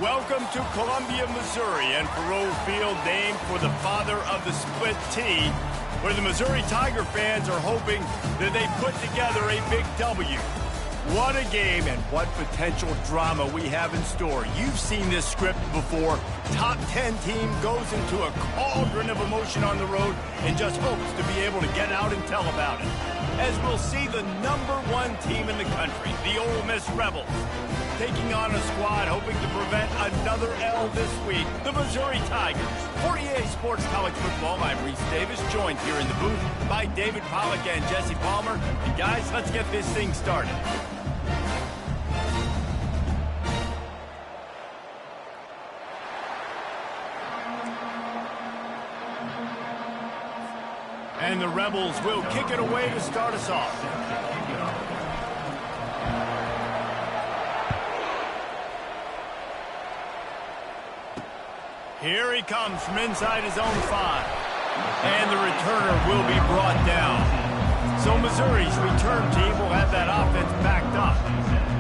Welcome to Columbia, Missouri, and Faroe Field, named for the father of the split T, where the Missouri Tiger fans are hoping that they put together a big W. What a game and what potential drama we have in store. You've seen this script before. Top 10 team goes into a cauldron of emotion on the road and just hopes to be able to get out and tell about it. As we'll see the #1 team in the country, the Ole Miss Rebels, taking on a squad hoping to prevent another L this week, the Missouri Tigers. For EA Sports College Football, I'm Reese Davis, joined here in the booth by David Pollack and Jesse Palmer. And guys, let's get this thing started. And the Rebels will kick it away to start us off. Here he comes from inside his own 5. And the returner will be brought down. So Missouri's return team will have that offense backed up.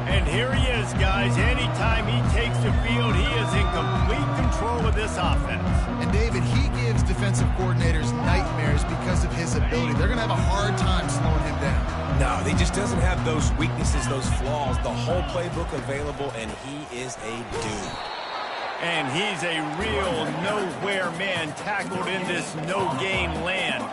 And here he is, guys. Anytime he takes the field, he is in complete control of this offense. And David, he gives defensive coordinators nightmares because of his ability. They're going to have a hard time slowing him down. No, he just doesn't have those weaknesses, those flaws, the whole playbook available, and he is a dude. And he's a real nowhere man tackled in this no-gain land.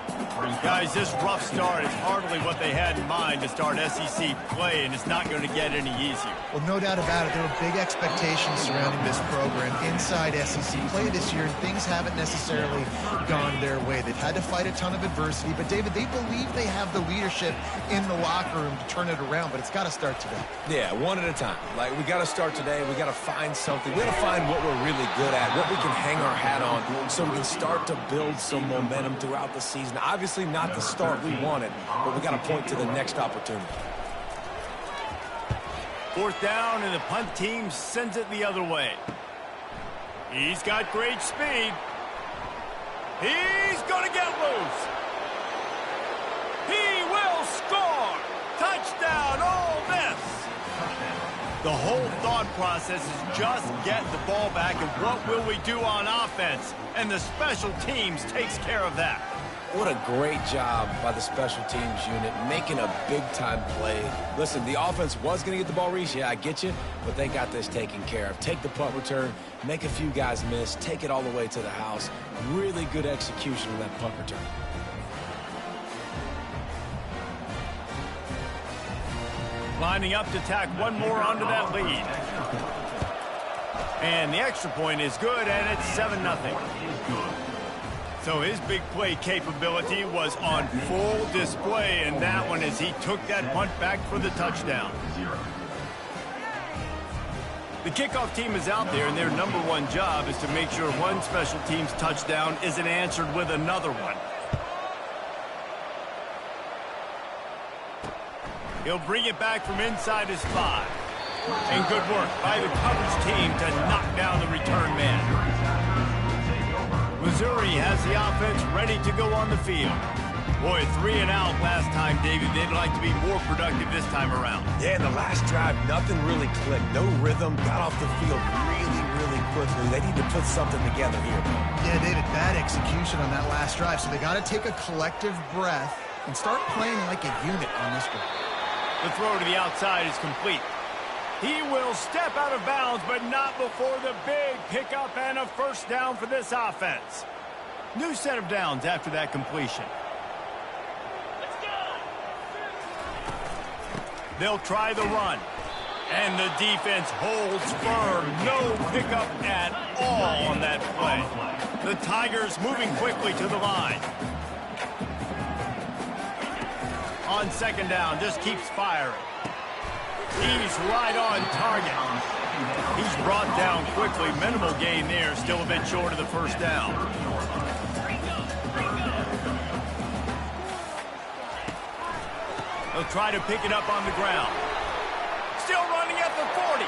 Guys, this rough start is hardly what they had in mind to start SEC play, and it's not going to get any easier. Well, no doubt about it. There were big expectations surrounding this program inside SEC play this year, and things haven't necessarily gone their way. They've had to fight a ton of adversity, but, David, they believe they have the leadership in the locker room to turn it around, but it's got to start today. Yeah, one at a time. Like, we got to start today. We got to find something. We got to find what we're really good at, what we can hang our hat on, so we can start to build some momentum throughout the season. Obviously, not the start we wanted, but we got to point to the next opportunity. 4th down, and the punt team sends it the other way. He's got great speed. He's going to get loose. He will score. Touchdown, Ole Miss. The whole thought process is just get the ball back, and what will we do on offense? And the special teams takes care of that. What a great job by the special teams unit, making a big-time play. Listen, the offense was going to get the ball, Reese. Yeah, I get you, but they got this taken care of. Take the punt return, make a few guys miss, take it all the way to the house. Really good execution of that punt return. Lining up to tack one more onto that lead. And the extra point is good, and it's 7-0. So his big play capability was on full display in that one as he took that punt back for the touchdown. The kickoff team is out there, and their #1 job is to make sure one special teams touchdown isn't answered with another one. He'll bring it back from inside his 5. And good work by the coverage team to knock down the return man. Missouri has the offense ready to go on the field. Boy, 3 and out last time, David. They'd like to be more productive this time around. Yeah, in the last drive, nothing really clicked. No rhythm, got off the field really quickly. They need to put something together here. Yeah, David, bad execution on that last drive, so they got to take a collective breath and start playing like a unit on this one. The throw to the outside is complete. He will step out of bounds, but not before the big pickup and a 1st down for this offense. New set of downs after that completion. Let's go. They'll try the run. And the defense holds firm. No pickup at all on that play. The Tigers moving quickly to the line. On 2nd down, just keeps firing. He's right on target. He's brought down quickly. Minimal gain there. Still a bit short of the 1st down. They'll try to pick it up on the ground. Still running at the 40.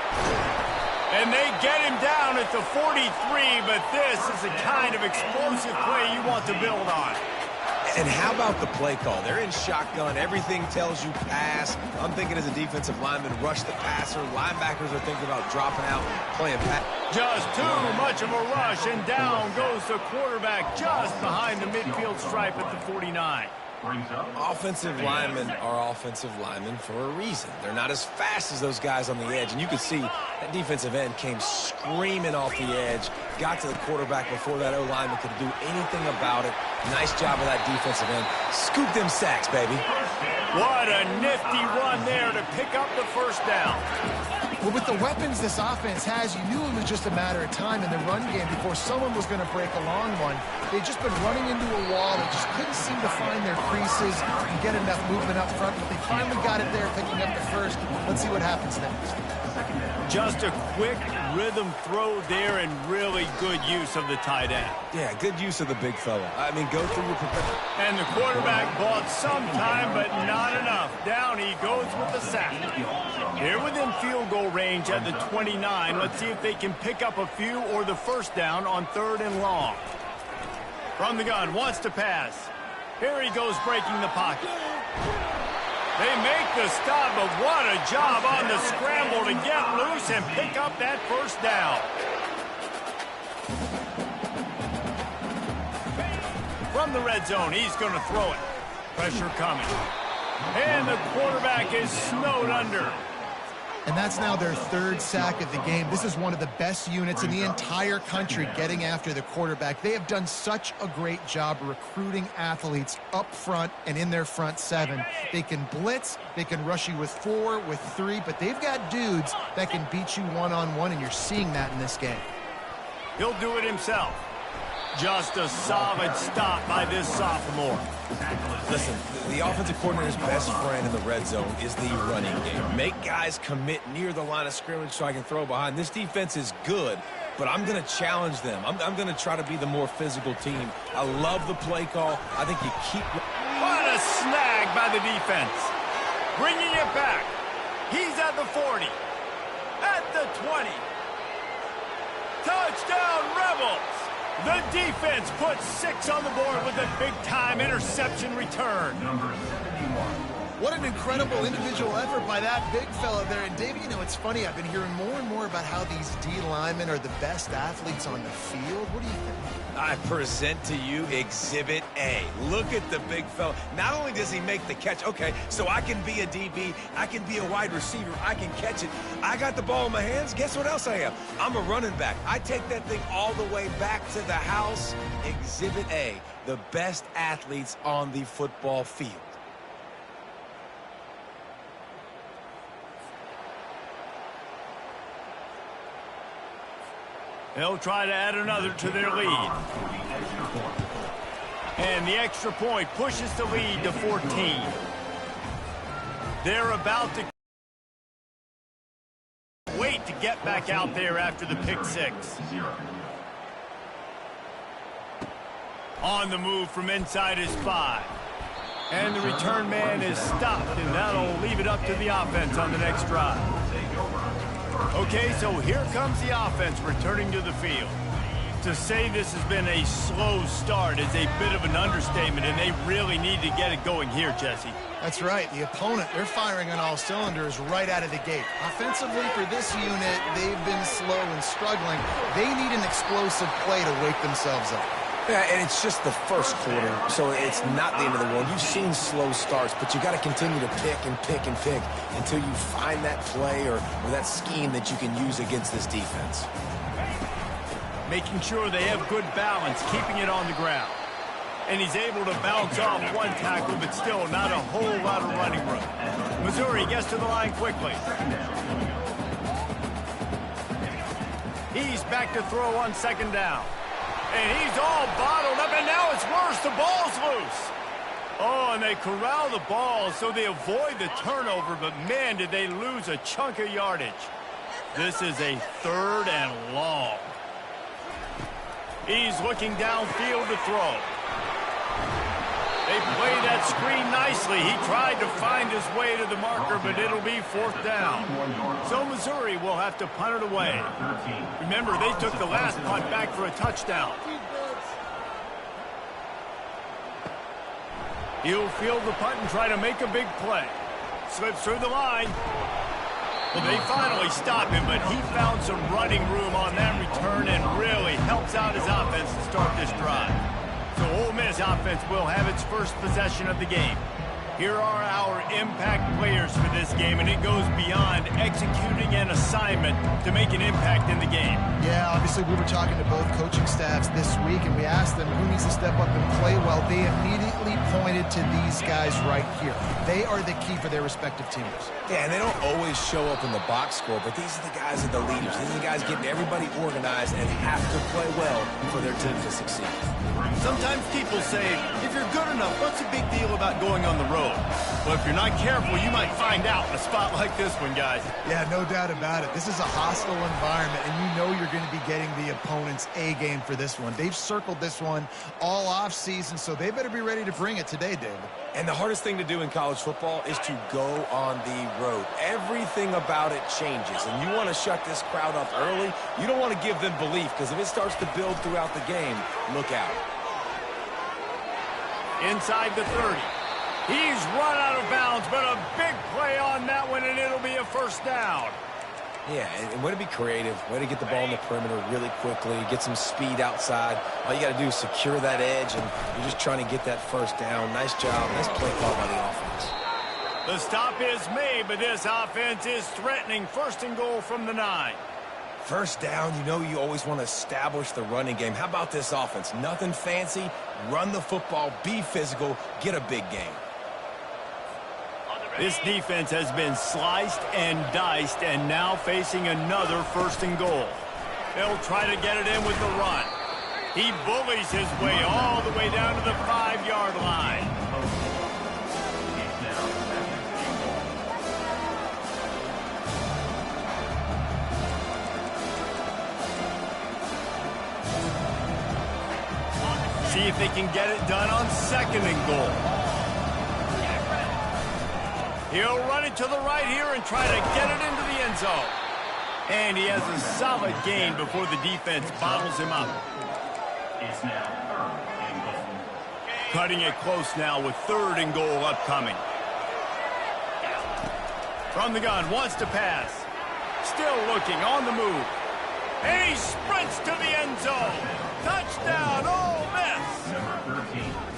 And they get him down at the 43, but this is the kind of explosive play you want to build on. And how about the play call? They're in shotgun. Everything tells you pass. I'm thinking as a defensive lineman, rush the passer. Linebackers are thinking about dropping out, playing pass. Just too much of a rush, and down goes the quarterback just behind the midfield stripe at the 49. Offensive linemen are offensive linemen for a reason. They're not as fast as those guys on the edge. And you can see that defensive end came screaming off the edge, got to the quarterback before that O-lineman could do anything about it. Nice job of that defensive end. Scoop them sacks, baby. What a nifty run there to pick up the first down. Well, with the weapons this offense has, you knew it was just a matter of time in the run game before someone was going to break a long one. They'd just been running into a wall. They just couldn't seem to find their creases and get enough movement up front. But they finally got it there, picking up the first. Let's see what happens next. Just a quick rhythm throw there and really good use of the tight end. Yeah, good use of the big fella. I mean, go through your progression. And the quarterback bought some time, but not enough. Down he goes with the sack. They're within field goal range at the 29. Let's see if they can pick up a few or the first down on 3rd and long. From the gun, wants to pass. Here he goes breaking the pocket. They make the stop, but what a job on the scramble to get loose and pick up that first down. From the red zone, he's going to throw it. Pressure coming. And the quarterback is snowed under. And that's now their 3rd sack of the game. This is one of the best units in the entire country getting after the quarterback. They have done such a great job recruiting athletes up front and in their front 7. They can blitz, they can rush you with 4, with 3, but they've got dudes that can beat you one-on-one, and you're seeing that in this game. He'll do it himself. Just a solid stop by this sophomore. Listen, the offensive coordinator's best friend in the red zone is the running game. Make guys commit near the line of scrimmage so I can throw behind. This defense is good, but I'm going to challenge them. I'm going to try to be the more physical team. I love the play call. I think you keep... What a snag by the defense. Bringing it back. He's at the 40. At the 20. Touchdown, Rebels. The defense puts 6 on the board with a big-time interception return. What an incredible individual effort by that big fella there. And, Davey, you know, it's funny. I've been hearing more and more about how these D linemen are the best athletes on the field. What do you think? I present to you Exhibit A. Look at the big fella. Not only does he make the catch, okay, so I can be a DB, I can be a wide receiver, I can catch it. I got the ball in my hands. Guess what else I am? I'm a running back. I take that thing all the way back to the house. Exhibit A, the best athletes on the football field. They'll try to add another to their lead. And the extra point pushes the lead to 14. They're about to wait to get back out there after the pick 6. On the move from inside his 5. And the return man is stopped, and that'll leave it up to the offense on the next drive. Okay, so here comes the offense returning to the field. To say this has been a slow start is a bit of an understatement, and they really need to get it going here, Jesse. That's right. The opponent, they're firing on all cylinders right out of the gate. Offensively, for this unit, they've been slow and struggling. They need an explosive play to wake themselves up. Yeah, and it's just the first quarter, so it's not the end of the world. You've seen slow starts, but you got to continue to pick and pick and pick until you find that play or that scheme that you can use against this defense. Making sure they have good balance, keeping it on the ground. And he's able to bounce off one tackle, but still not a whole lot of running room. Missouri gets to the line quickly. He's back to throw on 2nd down. And he's all bottled up, and now it's worse. The ball's loose. Oh, and they corral the ball, so they avoid the turnover, but, man, did they lose a chunk of yardage. This is a 3rd and long. He's looking downfield to throw. They play that screen nicely. He tried to find his way to the marker, but it'll be 4th down. So Missouri will have to punt it away. Remember, they took the last punt back for a touchdown. He'll field the punt and try to make a big play. Slips through the line. Well, they finally stop him, but he found some running room on that return and really helps out his offense to start this drive. So Ole Miss offense will have its first possession of the game. Here are our impact players for this game, and it goes beyond executing an assignment to make an impact in the game. Yeah, obviously we were talking to both coaching staffs this week, and we asked them who needs to step up and play well. They immediately pointed to these guys right here. They are the key for their respective teams. Yeah, and they don't always show up in the box score, but these are the guys that are the leaders. These are the guys getting everybody organized and have to play well for their team to succeed. Sometimes people say, if you're good enough, what's the big deal about going on the road? Well, if you're not careful, you might find out in a spot like this one, guys. Yeah, no doubt about it. This is a hostile environment, and you know you're going to be getting the opponent's A game for this one. They've circled this one all off season, so they better be ready to bring it today, David. And the hardest thing to do in college football is to go on the road. Everything about it changes, and you want to shut this crowd up early. You don't want to give them belief, because if it starts to build throughout the game, look out. Inside the 30. He's run out of bounds, but a big play on that one, and it'll be a first down. Yeah, and way to be creative, way to get the ball in the perimeter really quickly, get some speed outside. All you got to do is secure that edge, and you're just trying to get that first down. Nice job. Nice play call by the offense. The stop is made, but this offense is threatening. First and goal from the 9. First down, you know you always want to establish the running game. How about this offense? Nothing fancy. Run the football, be physical, get a big game. This defense has been sliced and diced and now facing another first and goal. They'll try to get it in with the run. He bullies his way all the way down to the 5-yard line. See if they can get it done on second and goal. He'll run it to the right here and try to get it into the end zone. And he has a solid gain before the defense bottles him up. Cutting it close now with third and goal upcoming. From the gun, wants to pass. Still looking, on the move. And he sprints to the end zone. Touchdown, Ole Miss!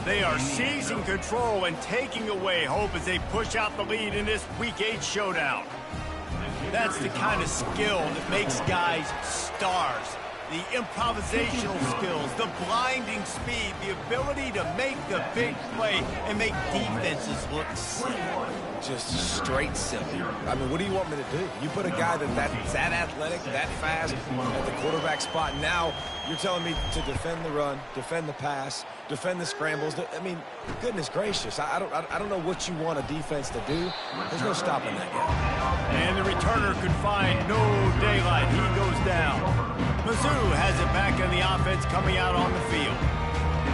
They are seizing control and taking away hope as they push out the lead in this Week 8 showdown. That's the kind of skill that makes guys stars. The improvisational skills, the blinding speed, the ability to make the big play and make defenses look silly. Just straight silly. I mean, what do you want me to do? You put a guy that's that athletic, that fast at the quarterback spot. Now you're telling me to defend the run, defend the pass, defend the scrambles. I mean, goodness gracious. I don't know what you want a defense to do. There's no stopping that guy. And the returner could find no daylight. He goes down. Mizzou has it back in the offense coming out on the field.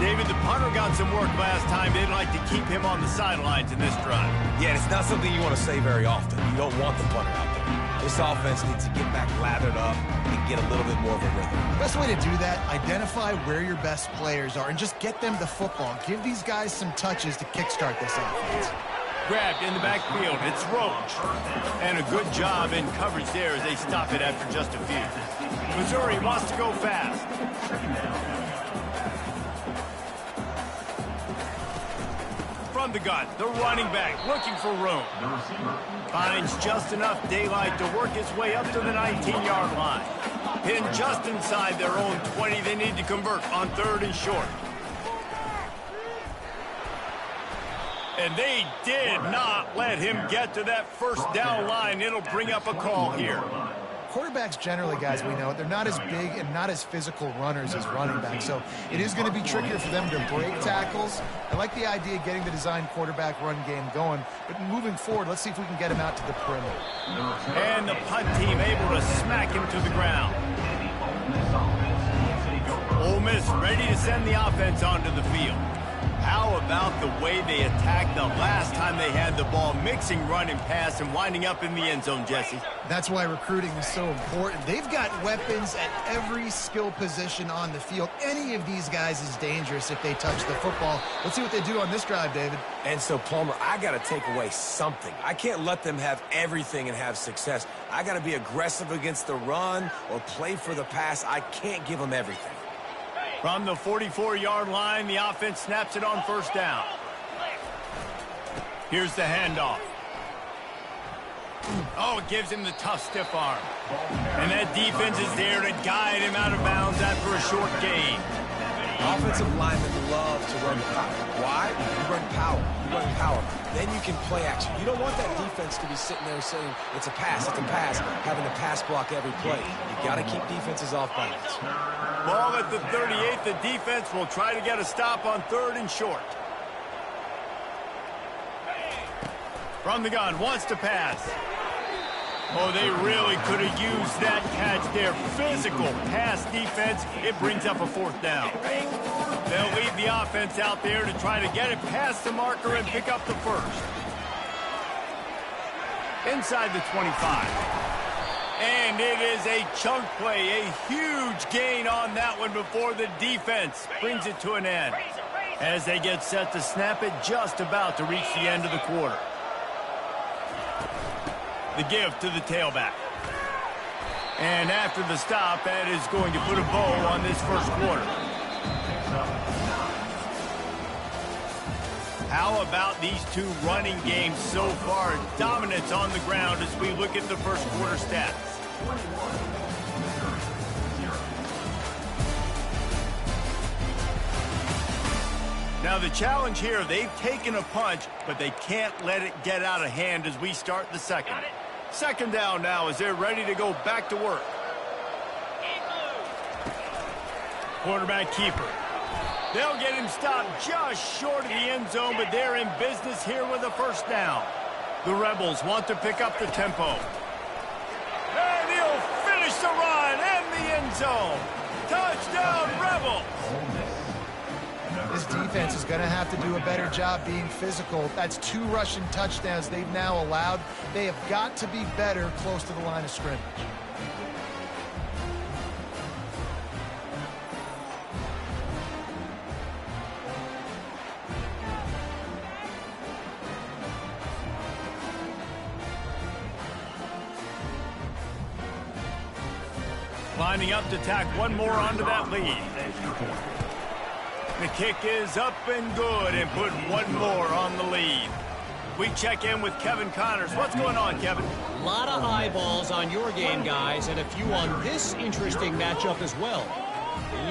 David, the punter got some work last time. They'd like to keep him on the sidelines in this drive. Yeah, it's not something you want to say very often. You don't want the punter out there. This offense needs to get back lathered up and get a little bit more of a rhythm. Best way to do that, identify where your best players are and just get them the football. Give these guys some touches to kickstart this offense. Grabbed in the backfield. It's Roach. And a good job in coverage there as they stop it after just a few. Missouri wants to go fast. From the gun, the running back looking for room. Finds just enough daylight to work his way up to the 19-yard line. Pinned just inside their own 20. They need to convert on third and short. And they did not let him get to that first down line. It'll bring up a call here. Quarterbacks generally, guys, we know, they're not as big and not as physical runners as running backs, so it is going to be trickier for them to break tackles. I like the idea of getting the design quarterback run game going, but moving forward, let's see if we can get him out to the perimeter. And the punt team able to smack him to the ground. Ole Miss ready to send the offense onto the field. How about the way they attacked the last time they had the ball, mixing run and pass and winding up in the end zone, Jesse? That's why recruiting is so important. They've got weapons at every skill position on the field. Any of these guys is dangerous if they touch the football. Let's see what they do on this drive, David. And so, Palmer, I got to take away something. I can't let them have everything and have success. I got to be aggressive against the run or play for the pass. I can't give them everything. From the 44-yard line, the offense snaps it on first down. Here's the handoff. Oh, it gives him the tough stiff arm. And that defense is there to guide him out of bounds after a short gain. Offensive linemen love to run power. Why? You run power. You run power. Then you can play action. You don't want that defense to be sitting there saying, it's a pass, having to pass block every play. You got to keep defenses off balance. Ball at the 38. The defense will try to get a stop on 3rd and short. From the gun, wants to pass. Oh, they really could have used that catch there. Physical pass defense. It brings up a 4th down. They'll leave the offense out there to try to get it past the marker and pick up the 1st. Inside the 25. And it is a chunk play, a huge gain on that one before the defense brings it to an end. As they get set to snap it, just about to reach the end of the quarter. The give to the tailback. And after the stop, that is going to put a bow on this first quarter. How about these two running games so far? Dominance on the ground as we look at the first quarter stats. Now the challenge here, they've taken a punch, but they can't let it get out of hand as we start the second. Second down now as they're ready to go back to work. Quarterback keeper. They'll get him stopped just short of the end zone, but they're in business here with a first down. The Rebels want to pick up the tempo. And he'll finish the run and the end zone. Touchdown, Rebels! This defense is going to have to do a better job being physical. That's 2 rushing touchdowns they've now allowed. They have got to be better close to the line of scrimmage. Lining up to tack one more onto that lead. The kick is up and good and put one more on the lead. We check in with Kevin Connors. What's going on, Kevin? A lot of eyeballs on your game, guys, and a few on this interesting matchup as well.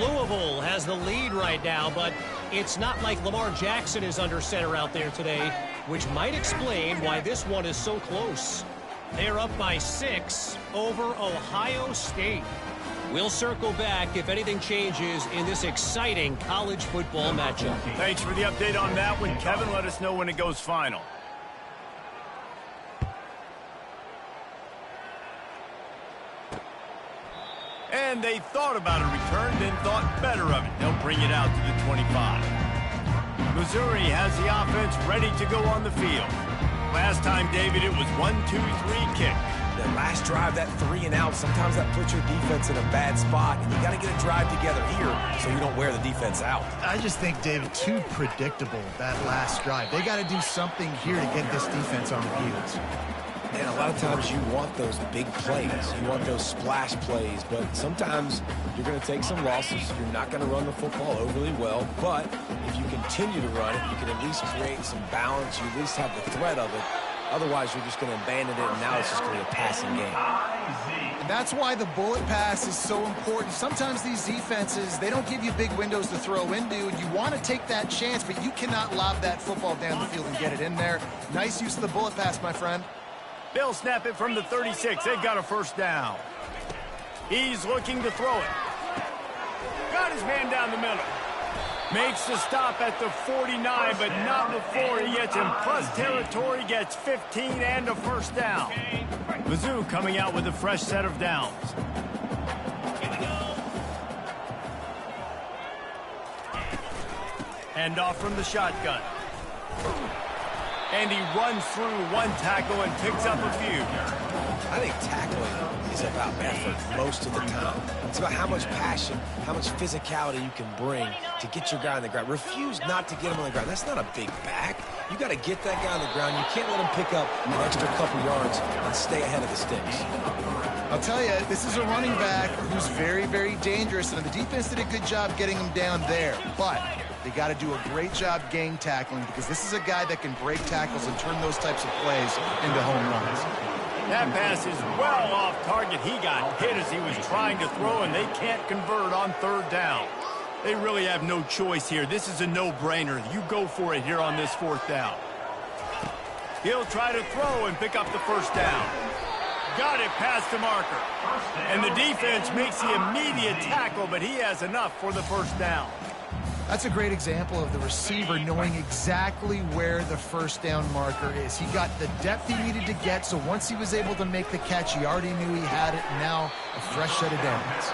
Louisville has the lead right now, but it's not like Lamar Jackson is under center out there today, which might explain why this one is so close. They're up by 6 over Ohio State. We'll circle back if anything changes in this exciting college football matchup. Thanks for the update on that one, Kevin. Let us know when it goes final. And they thought about a return, then thought better of it. They'll bring it out to the 25. Missouri has the offense ready to go on the field. Last time, David, it was 1-2-3 kick. That last drive, that 3 and out, sometimes that puts your defense in a bad spot, and you got to get a drive together here so you don't wear the defense out. I just think, David, too predictable, that last drive. They got to do something here to get this defense on their heels. And a lot of times you want those big plays. You want those splash plays, but sometimes you're going to take some losses. You're not going to run the football overly well, but if you continue to run it, you can at least create some balance. You at least have the threat of it. Otherwise, you're just going to abandon it, and now it's just going to be a passing game. And that's why the bullet pass is so important. Sometimes these defenses, they don't give you big windows to throw into, and you want to take that chance, but you cannot lob that football down the field and get it in there. Nice use of the bullet pass, my friend. They'll snap it from the 36. They've got a first down. He's looking to throw it. Got his man down the middle. Makes the stop at the 49, but not before he gets in plus territory, gets 15 and a first down. Mizzou coming out with a fresh set of downs. Hand off from the shotgun. And he runs through one tackle and picks up a few. I think tackling is about effort most of the time. It's about how much passion, how much physicality you can bring to get your guy on the ground. Refuse not to get him on the ground. That's not a big back. You got to get that guy on the ground. You can't let him pick up an extra couple yards and stay ahead of the sticks. I'll tell you, this is a running back who's very, very dangerous, and the defense did a good job getting him down there. But they got to do a great job gang tackling, because this is a guy that can break tackles and turn those types of plays into home runs. That pass is well off target. He got hit as he was trying to throw, and they can't convert on third down. They really have no choice here. This is a no-brainer. You go for it here on this fourth down. He'll try to throw and pick up the first down. Got it past the marker. And the defense makes the immediate tackle, but he has enough for the first down. That's a great example of the receiver knowing exactly where the first down marker is. He got the depth he needed to get, so once he was able to make the catch, he already knew he had it. Now a fresh set of downs.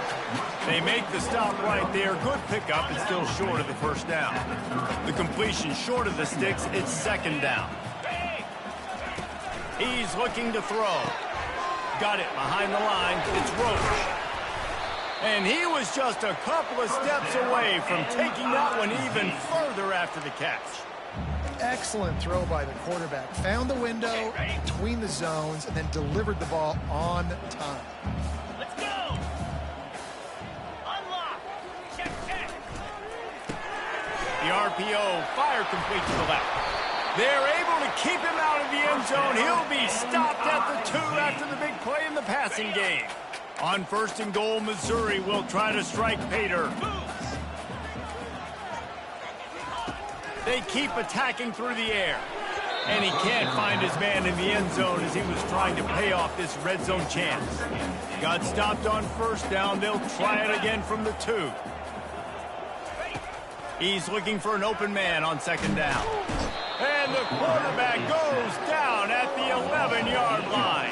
They make the stop right there. Good pickup. It's still short of the first down. The completion short of the sticks. It's second down. He's looking to throw. Got it behind the line. It's Roach. And he was just a couple of steps away from taking that one even further after the catch. Excellent throw by the quarterback. Found the window between the zones and then delivered the ball on time. Let's go. Unlock. Check. The RPO fire complete to the left. They're able to keep him out of the end zone. He'll be stopped at the 2 after the big play in the passing game. On first and goal, Missouri will try to strike Pater. They keep attacking through the air. And he can't find his man in the end zone as he was trying to pay off this red zone chance. Got stopped on first down. They'll try it again from the 2. He's looking for an open man on second down. And the quarterback goes down at the 11-yard line.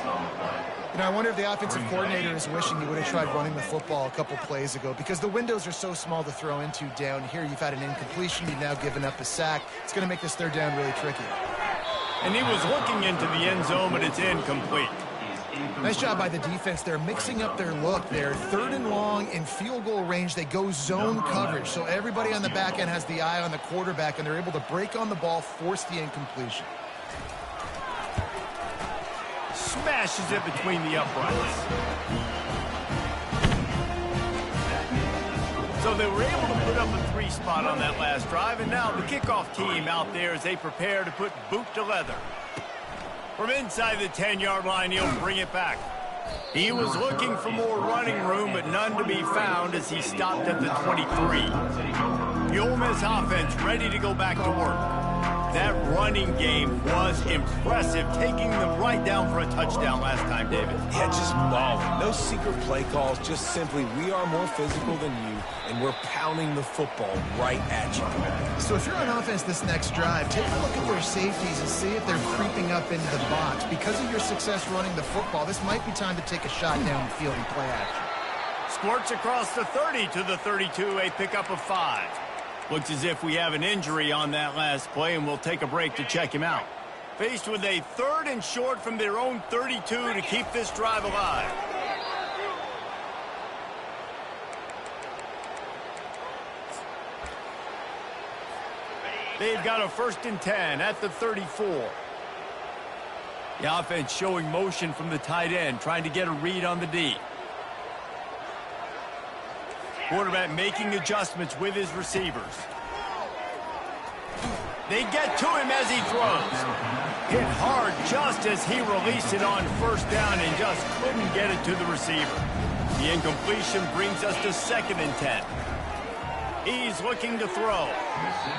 You know, I wonder if the offensive coordinator is wishing he would have tried running the football a couple plays ago, because the windows are so small to throw into down here. You've had an incompletion. You've now given up a sack. It's going to make this third down really tricky. And he was looking into the end zone, but it's incomplete. Nice job by the defense. They're mixing up their look. They're third and long in field goal range. They go zone coverage, so everybody on the back end has the eye on the quarterback, and they're able to break on the ball, force the incompletion. Smashes it between the uprights. So they were able to put up a 3 spot on that last drive, and now the kickoff team out there as they prepare to put boot to leather. From inside the 10-yard line, he'll bring it back. He was looking for more running room, but none to be found as he stopped at the 23. The Ole Miss offense ready to go back to work. That running game was impressive, taking them right down for a touchdown last time, David. Yeah, just mauling. No secret play calls, just simply we are more physical than you, and we're pounding the football right at you. So if you're on offense this next drive, take a look at their safeties and see if they're creeping up into the box. Because of your success running the football, this might be time to take a shot down the field and play action. Squirts across the 30 to the 32, a pickup of 5. Looks as if we have an injury on that last play, and we'll take a break to check him out. Faced with a 3rd and short from their own 32 to keep this drive alive. They've got a 1st and 10 at the 34. The offense showing motion from the tight end, trying to get a read on the D. Quarterback making adjustments with his receivers. They get to him as he throws. Hit hard just as he released it on first down and just couldn't get it to the receiver. The incompletion brings us to 2nd and 10. He's looking to throw.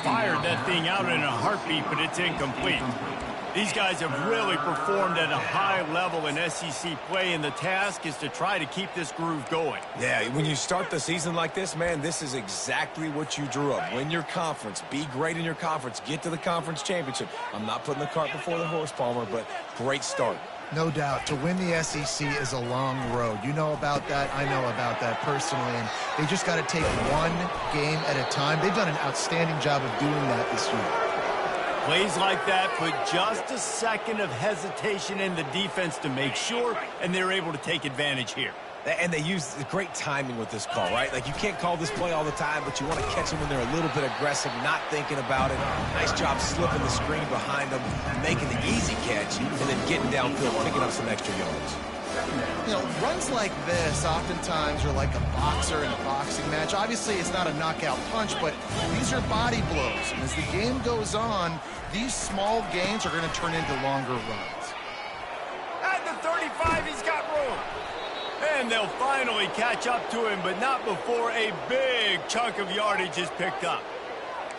Fired that thing out in a heartbeat, but it's incomplete. These guys have really performed at a high level in SEC play, and the task is to try to keep this groove going. Yeah, when you start the season like this, man, this is exactly what you drew up. Win your conference. Be great in your conference. Get to the conference championship. I'm not putting the cart before the horse, Palmer, but great start. No doubt. To win the SEC is a long road. You know about that. I know about that personally. And they just got to take one game at a time. They've done an outstanding job of doing that this year. Plays like that put just a second of hesitation in the defense to make sure, and they're able to take advantage here. And they use great timing with this call, right? Like, you can't call this play all the time, but you want to catch them when they're a little bit aggressive, not thinking about it. Nice job slipping the screen behind them, making the easy catch, and then getting downfield, picking up some extra yards. You know, runs like this oftentimes are like a boxer in a boxing match. Obviously, it's not a knockout punch, but these are body blows. And as the game goes on, these small gains are going to turn into longer runs. At the 35, he's got room. And they'll finally catch up to him, but not before a big chunk of yardage is picked up.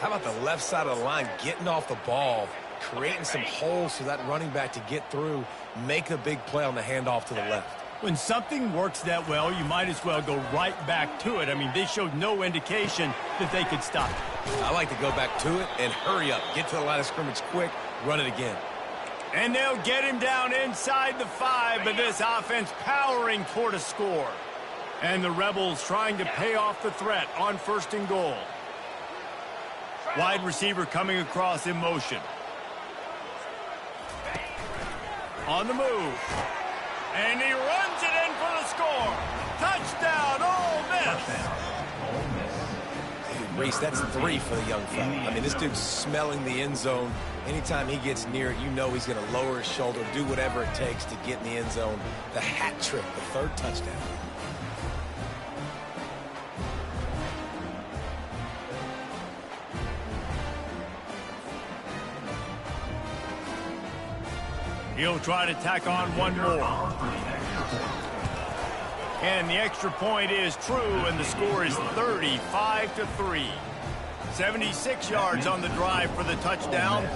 How about the left side of the line getting off the ball, creating some holes for that running back to get through, make a big play on the handoff to the left. When something works that well, you might as well go right back to it. I mean, they showed no indication that they could stop it. I like to go back to it and hurry up, get to the line of scrimmage quick, run it again. And they'll get him down inside the 5, but this offense powering toward a score. And the Rebels trying to pay off the threat on 1st and goal. Wide receiver coming across in motion. On the move. And he runs it in for the score. Touchdown, Ole Miss. Reese, that's 3 for the young fella. I mean, this dude's smelling the end zone. Anytime he gets near it, you know he's going to lower his shoulder, do whatever it takes to get in the end zone. The hat trick, the 3rd touchdown. He'll try to tack on one more. And the extra point is true, and the score is 35-3. 76 yards on the drive for the touchdown,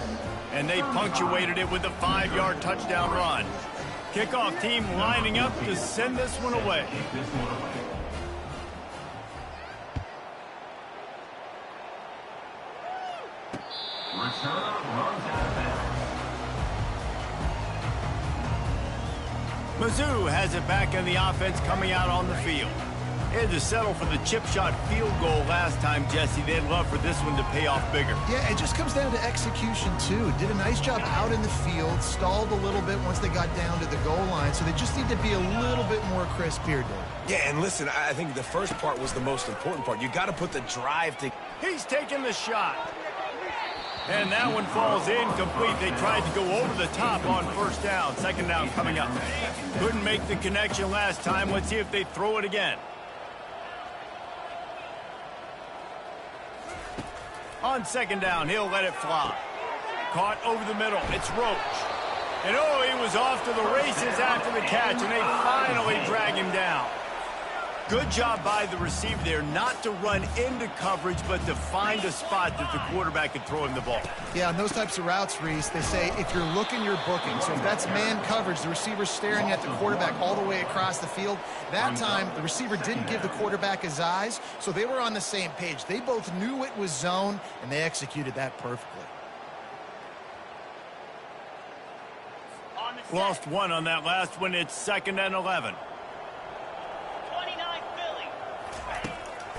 and they punctuated it with a 5-yard touchdown run. Kickoff team lining up to send this one away. Mizzou has it back in the offense coming out on the field. They had to settle for the chip shot field goal last time, Jesse. They'd love for this one to pay off bigger. Yeah, it just comes down to execution, too. Did a nice job out in the field, stalled a little bit once they got down to the goal line, so they just need to be a little bit more crisp here, Dave. Yeah, and listen, I think the first part was the most important part. You got to put the drive to... He's taking the shot. And that one falls incomplete. They tried to go over the top on 1st down. 2nd down coming up. Couldn't make the connection last time. Let's see if they throw it again. On 2nd down, he'll let it fly. Caught over the middle. It's Roach. And oh, he was off to the races after the catch, and they finally drag him down. Good job by the receiver there not to run into coverage, but to find a spot that the quarterback could throw him the ball. Yeah, on those types of routes, Reese, they say if you're looking, you're booking. So if that's man coverage, the receiver's staring at the quarterback all the way across the field. That time, the receiver didn't give the quarterback his eyes, so they were on the same page. They both knew it was zone, and they executed that perfectly. Lost one on that last one. It's 2nd and 11.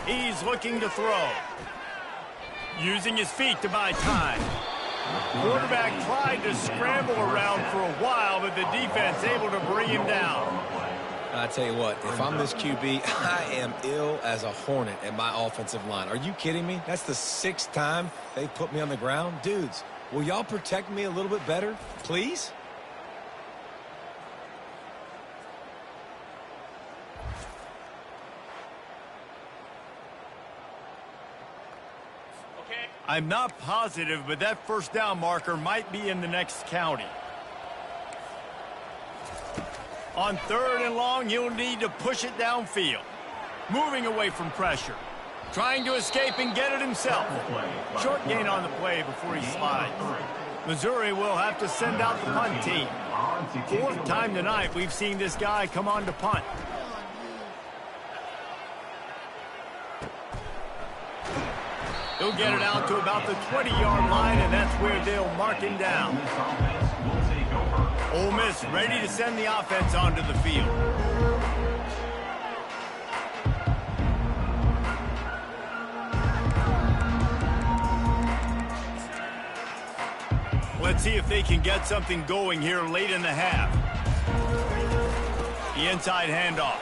He's looking to throw. Using his feet to buy time. Quarterback tried to scramble around for a while, but the defense able to bring him down. I tell you what, if I'm this QB, I am ill as a hornet at my offensive line. Are you kidding me? That's the 6th time they put me on the ground. Dudes, will y'all protect me a little bit better, please? I'm not positive, but that 1st down marker might be in the next county. On 3rd and long, he'll need to push it downfield. Moving away from pressure. Trying to escape and get it himself. Short gain on the play before he slides. Missouri will have to send out the punt team. 4th time tonight we've seen this guy come on to punt. He'll get it out to about the 20-yard line, and that's where they'll mark him down. Ole Miss ready to send the offense onto the field. Let's see if they can get something going here late in the half. The inside handoff.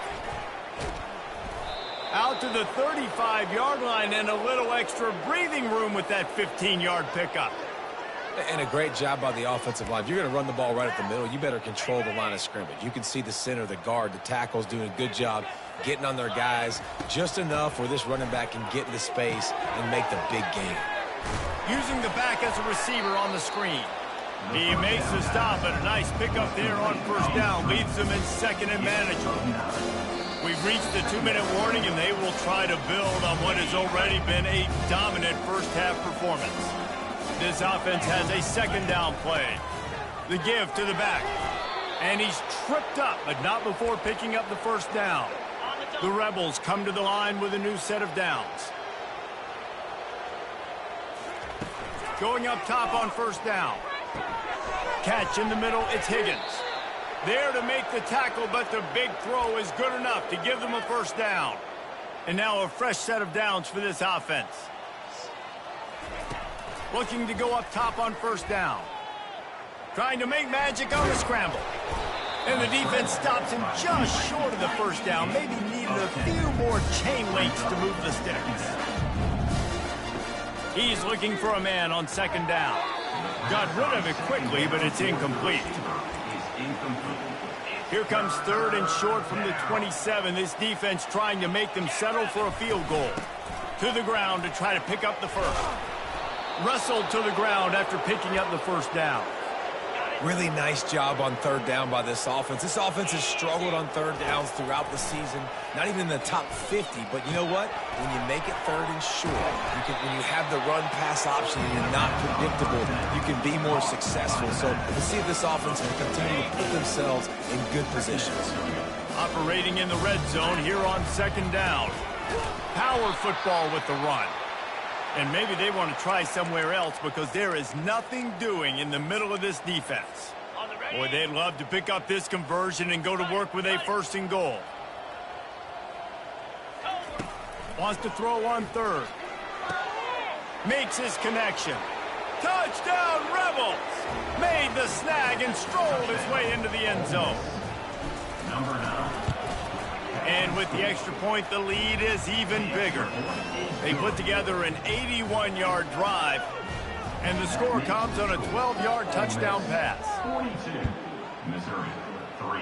Out to the 35-yard line and a little extra breathing room with that 15-yard pickup. And a great job by the offensive line. If you're going to run the ball right at the middle, you better control the line of scrimmage. You can see the center, the guard, the tackles doing a good job getting on their guys just enough where this running back can get into space and make the big game. Using the back as a receiver on the screen. He makes the stop, and a nice pickup there on first down. Leaves them in second and manageable. We've reached the 2-minute warning, and they will try to build on what has already been a dominant first-half performance. This offense has a second down play. The give to the back. And he's tripped up, but not before picking up the first down. The Rebels come to the line with a new set of downs. Going up top on first down. Catch in the middle, it's Higgins. There to make the tackle, but the big throw is good enough to give them a first down. And now a fresh set of downs for this offense. Looking to go up top on first down. Trying to make magic on the scramble. And the defense stops him just short of the first down. Maybe needed a few more chain links to move the sticks. He's looking for a man on second down. Got rid of it quickly, but it's incomplete. Here comes third and short from the 27. This defense trying to make them settle for a field goal. To the ground to try to pick up the first. Wrestled to the ground after picking up the first down. Really nice job on third down by this offense. This offense has struggled on third downs throughout the season. Not even in the top 50, but you know what? When you make it third and short, when you have the run-pass option and you're not predictable, you can be more successful. So let's see if this offense can continue to put themselves in good positions. Operating in the red zone here on second down. Power football with the run. And maybe they want to try somewhere else because there is nothing doing in the middle of this defense. Boy, they'd love to pick up this conversion and go to work with a first and goal. Wants to throw on third. Makes his connection. Touchdown, Rebels! Made the snag and strolled his way into the end zone. Number 9. And with the extra point, the lead is even bigger. They put together an 81-yard drive, and the score comes on a 12-yard touchdown pass. 42, Missouri, 3.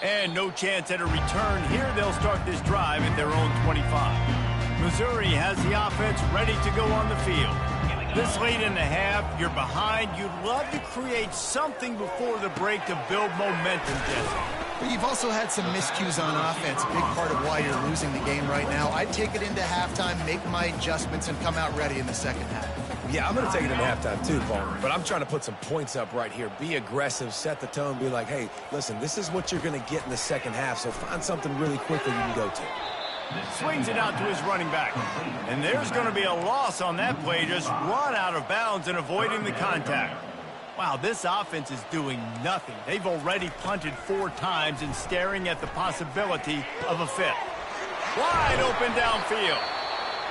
And no chance at a return here. They'll start this drive at their own 25. Missouri has the offense ready to go on the field. This late in the half, you're behind. You'd love to create something before the break to build momentum, Jesse. But you've also had some miscues on offense, a big part of why you're losing the game right now. I'd take it into halftime, make my adjustments, and come out ready in the second half. Yeah, I'm going to take it into halftime too, Paul. But I'm trying to put some points up right here. Be aggressive, set the tone, be like, hey, listen, this is what you're going to get in the second half, so find something really quickly you can go to. Swings it out to his running back. And there's going to be a loss on that play, just run out of bounds and avoiding the contact. Wow, this offense is doing nothing. They've already punted 4 times and staring at the possibility of a fifth. Wide open downfield.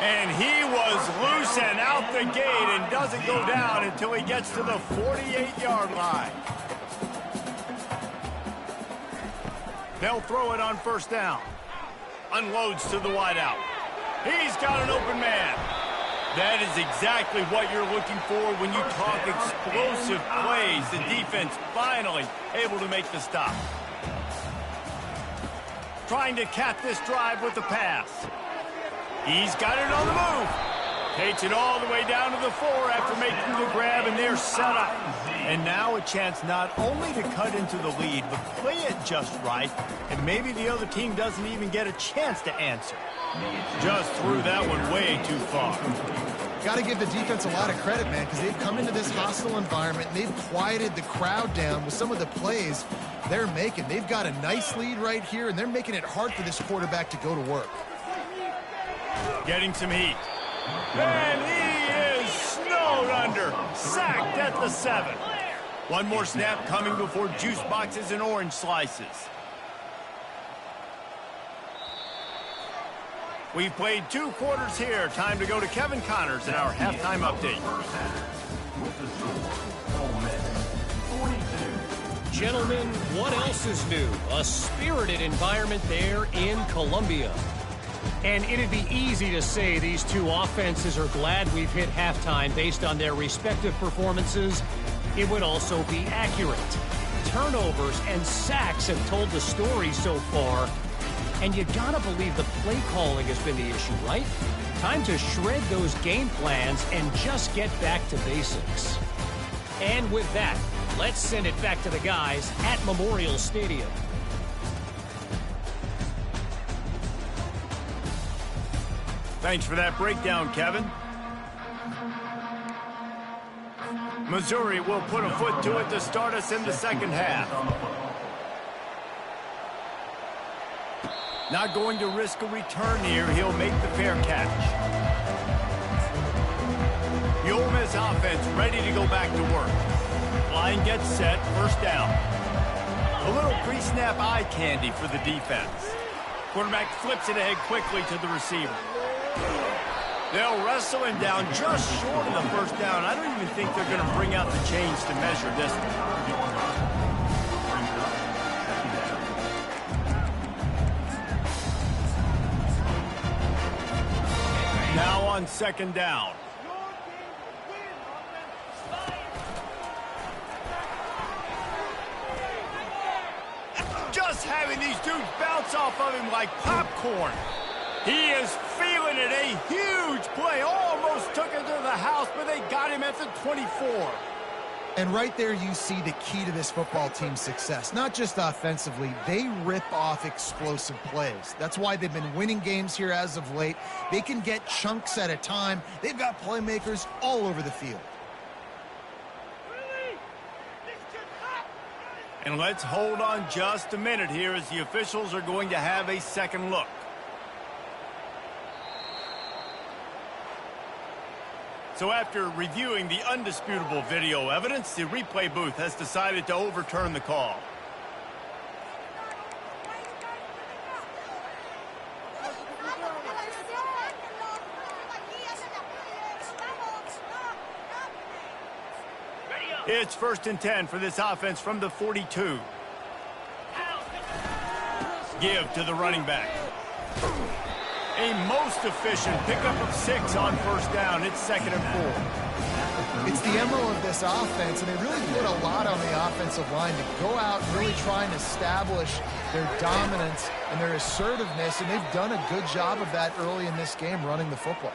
And he was loose and out the gate and doesn't go down until he gets to the 48-yard line. They'll throw it on first down. Unloads to the wideout. He's got an open man. That is exactly what you're looking for when you talk explosive plays. The defense finally able to make the stop. Trying to cap this drive with the pass. He's got it on the move. Takes it all the way down to the 4 after making the grab, and they're set up. And now a chance not only to cut into the lead, but play it just right, and maybe the other team doesn't even get a chance to answer. Just threw that one way too far. Got to give the defense a lot of credit, man, because they've come into this hostile environment, and they've quieted the crowd down with some of the plays they're making. They've got a nice lead right here, and they're making it hard for this quarterback to go to work. Getting some heat. And he is snowed under, sacked at the 7. One more snap coming before juice boxes and orange slices. We've played 2 quarters here. Time to go to Kevin Connors in our halftime update. Gentlemen, what else is new? A spirited environment there in Columbia. And it'd be easy to say these two offenses are glad we've hit halftime based on their respective performances. It would also be accurate. Turnovers and sacks have told the story so far. And you gotta believe the play calling has been the issue, right? Time to shred those game plans and just get back to basics. And with that, let's send it back to the guys at Memorial Stadium. Thanks for that breakdown, Kevin. Missouri will put a foot to it to start us in the second half. Not going to risk a return here. He'll make the fair catch. The Ole Miss offense ready to go back to work. Line gets set, first down. A little pre-snap eye candy for the defense. Quarterback flips it ahead quickly to the receiver. They'll wrestle him down just short of the first down. I don't even think they're going to bring out the chains to measure this one. Now on second down. Just having these dudes bounce off of him like popcorn. He is feeling it. A huge play. Almost took it to the house, but they got him at the 24. And right there you see the key to this football team's success. Not just offensively, they rip off explosive plays. That's why they've been winning games here as of late. They can get chunks at a time. They've got playmakers all over the field. And let's hold on just a minute here as the officials are going to have a second look. So after reviewing the undisputable video evidence, the replay booth has decided to overturn the call. It's 1st and 10 for this offense from the 42. Give to the running back. A most efficient pickup of 6 on first down. It's 2nd and 4. It's the MO of this offense, and they really put a lot on the offensive line to go out and really try and establish their dominance and their assertiveness, and they've done a good job of that early in this game running the football.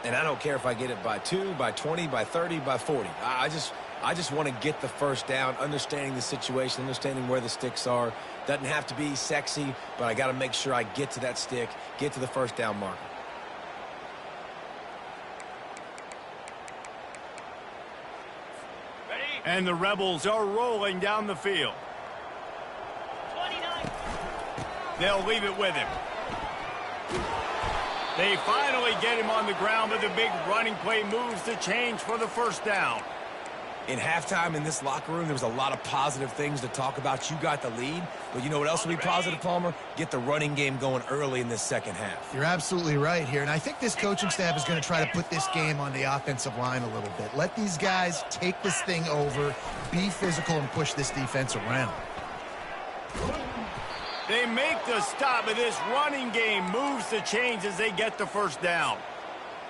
And I don't care if I get it by 2, by 20, by 30, by 40. I just want to get the first down, understanding the situation, understanding where the sticks are. Doesn't have to be sexy, but I got to make sure I get to that stick, get to the first down marker. And the Rebels are rolling down the field. 29. They'll leave it with him. They finally get him on the ground, but the big running play moves the change for the first down. In halftime in this locker room, there was a lot of positive things to talk about. You got the lead, but you know what else will be positive, Palmer? Get the running game going early in this second half. You're absolutely right here, and I think this coaching staff is going to try to put this game on the offensive line a little bit. Let these guys take this thing over, be physical, and push this defense around. They make the stop, but this running game moves the chains as they get the first down.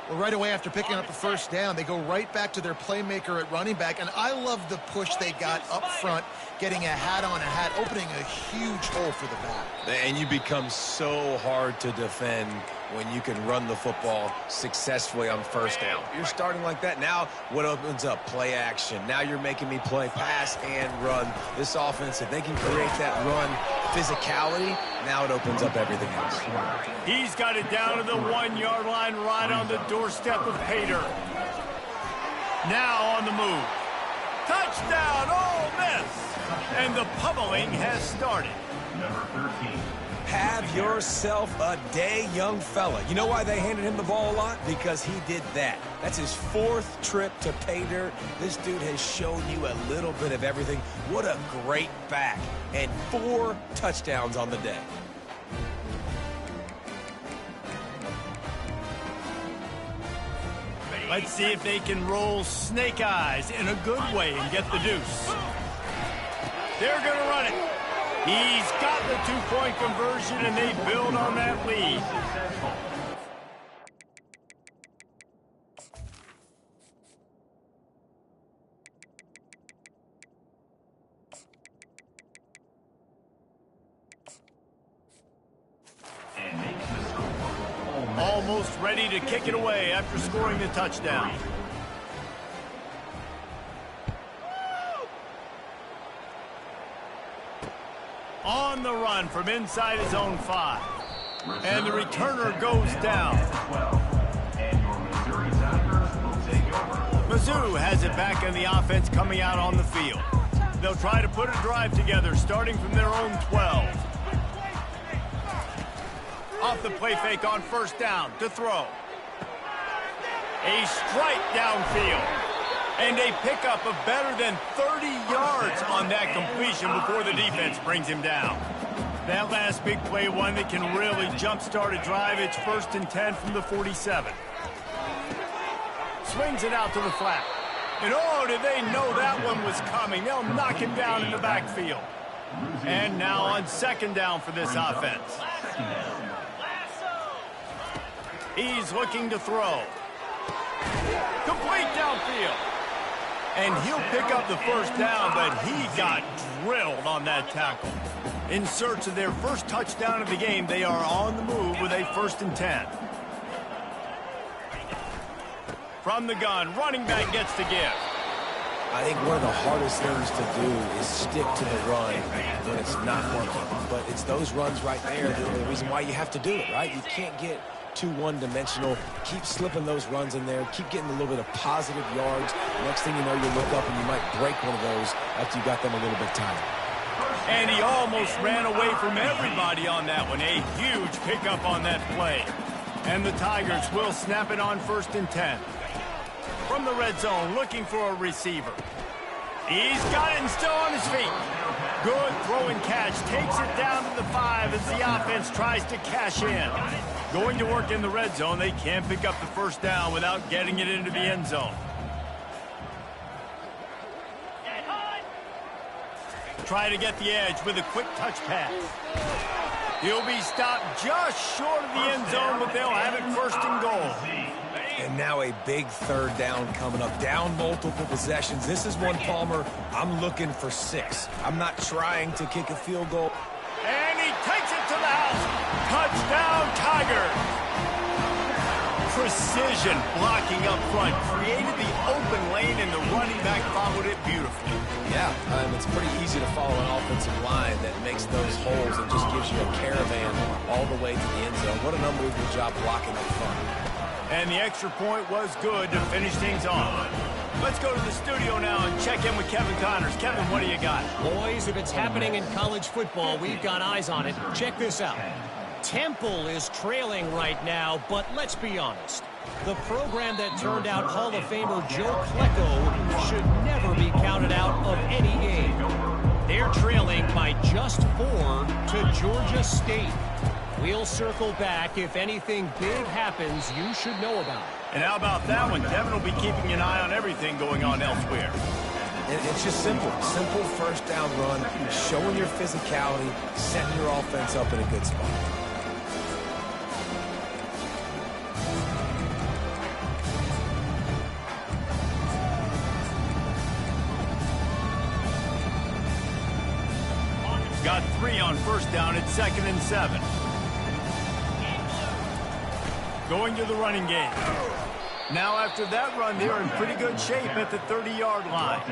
Well, right away after picking up the first down, they go right back to their playmaker at running back, and I love the push they got up front, getting a hat on a hat, opening a huge hole for the back. And you become so hard to defend when you can run the football successfully on first down. You're starting like that. Now what opens up? Play action. Now you're making me play pass and run. This offense, if they can create that run physicality, now it opens up everything else. He's got it down to the 1-yard line right on the doorstep of Hader. Now on the move. Touchdown, Ole Miss! And the pummeling has started. Number 13. Have yourself a day, young fella. You know why they handed him the ball a lot? Because he did that. That's his 4th trip to pay dirt. This dude has shown you a little bit of everything. What a great back. And 4 touchdowns on the day. Let's see if they can roll snake eyes in a good way and get the deuce. They're going to run it. He's got the 2-point conversion, and they build on that lead. And makes the score. Almost ready to kick it away after scoring the touchdown. On the run from inside his own 5. And the returner goes down. And your Missouri Tigers will take over. Mizzou has it back in the offense coming out on the field. They'll try to put a drive together starting from their own 12. Off the play fake on first down to throw. A strike downfield. And a pickup of better than 30 yards on that completion before the defense brings him down. That last big play, one that can really jumpstart a drive. It's 1st and 10 from the 47. Swings it out to the flat. And oh, did they know that one was coming. They'll knock him down in the backfield. And now on 2nd down for this offense. He's looking to throw. Complete downfield. And he'll pick up the first down, but he got drilled on that tackle. In search of their first touchdown of the game, they are on the move with a 1st and 10. From the gun, running back gets the give. I think one of the hardest things to do is stick to the run when it's not working. But it's those runs right there that are the reason why you have to do it, right? You can't get too one-dimensional. Keep slipping those runs in there. Keep getting a little bit of positive yards. Next thing you know, you look up and you might break one of those after you got them a little bit tired. And he almost ran away from everybody on that one. A huge pickup on that play. And the Tigers will snap it on 1st and 10. From the red zone, looking for a receiver. He's got it and still on his feet. Good throw and catch. Takes it down to the 5 as the offense tries to cash in. Going to work in the red zone. They can't pick up the first down without getting it into the end zone. Try to get the edge with a quick touch pass. He'll be stopped just short of the end zone, but they'll have it 1st and goal. And now a big 3rd down coming up. Down multiple possessions. This is one, Palmer, I'm looking for 6. I'm not trying to kick a field goal. And he takes it to the house. Touchdown, Tigers. Precision blocking up front. Created the open lane, and the running back followed it beautifully. Yeah, it's pretty easy to follow an offensive line that makes those holes and just gives you a caravan all the way to the end zone. What an unbelievable job blocking up front. And the extra point was good to finish things off. Let's go to the studio now and check in with Kevin Connors. Kevin, what do you got? Boys, if it's happening in college football, we've got eyes on it. Check this out. Temple is trailing right now, but let's be honest. The program that turned out Hall of Famer Joe Klecko should never be counted out of any game. They're trailing by just 4 to Georgia State. We'll circle back. If anything big happens, you should know about it. And how about that one? Kevin will be keeping an eye on everything going on elsewhere. It's just simple. Simple 1st down run, showing your physicality, setting your offense up in a good spot. Got 3 on 1st down. It's 2nd and 7. Going to the running game. Now after that run, they're in pretty good shape at the 30-yard line.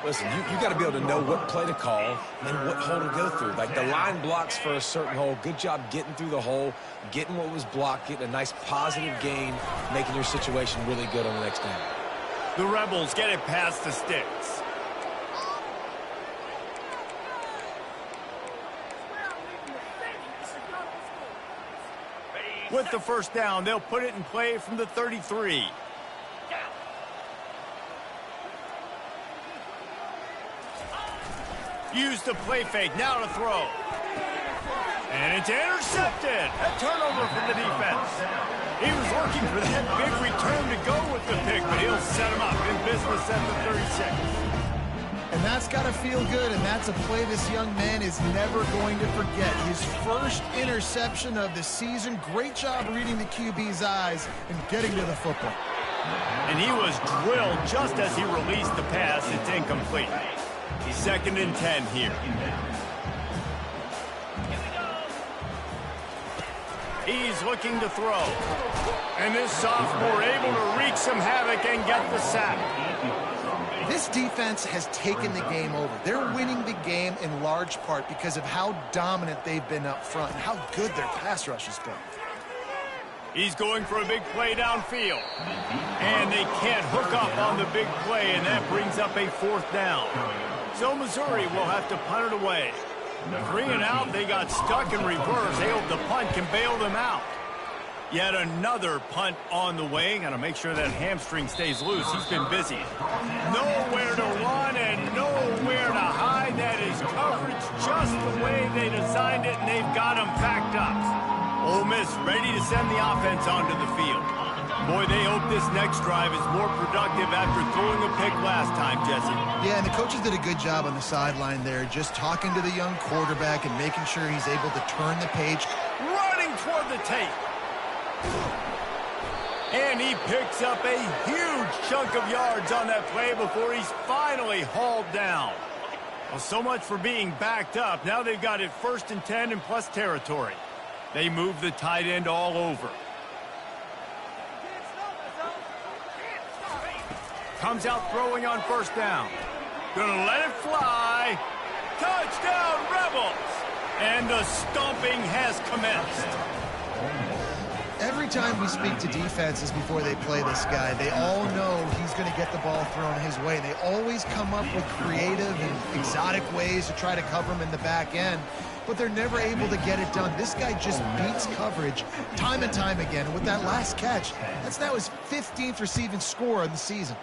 Listen, you got to be able to know what play to call and what hole to go through. Like the line blocks for a certain hole. Good job getting through the hole, getting what was blocked, getting a nice positive gain, making your situation really good on the next down. The Rebels get it past the sticks. With the first down, they'll put it in play from the 33. Use the play fake, now to throw. And it's intercepted. A turnover from the defense. He was looking for that big return to go with the pick, but he'll set him up in business at the 36. And that's got to feel good, and that's a play this young man is never going to forget. His first interception of the season. Great job reading the QB's eyes and getting to the football. And he was drilled just as he released the pass. It's incomplete. He's 2nd and 10 here. He's looking to throw. And this sophomore able to wreak some havoc and get the sack. This defense has taken the game over. They're winning the game in large part because of how dominant they've been up front and how good their pass rush has been. He's going for a big play downfield. And they can't hook up on the big play, and that brings up a 4th down. So Missouri will have to punt it away. 3 and out, they got stuck in reverse. They hope the punt can bail them out. Yet another punt on the way. Got to make sure that hamstring stays loose. He's been busy. Nowhere to run and nowhere to hide. That is coverage just the way they designed it, and they've got him packed up. Ole Miss ready to send the offense onto the field. Boy, they hope this next drive is more productive after throwing a pick last time, Jesse. Yeah, and the coaches did a good job on the sideline there, just talking to the young quarterback and making sure he's able to turn the page. Running toward the tape. And he picks up a huge chunk of yards on that play before he's finally hauled down. Well, so much for being backed up. Now they've got it 1st and 10 and plus territory. They move the tight end all over. Comes out throwing on 1st down. Gonna let it fly. Touchdown, Rebels! And the stomping has commenced. Every time we speak to defenses before they play this guy, they all know he's going to get the ball thrown his way. They always come up with creative and exotic ways to try to cover him in the back end, but they're never able to get it done. This guy just beats coverage time and time again. And with that last catch, that's now his 15th receiving score of the season.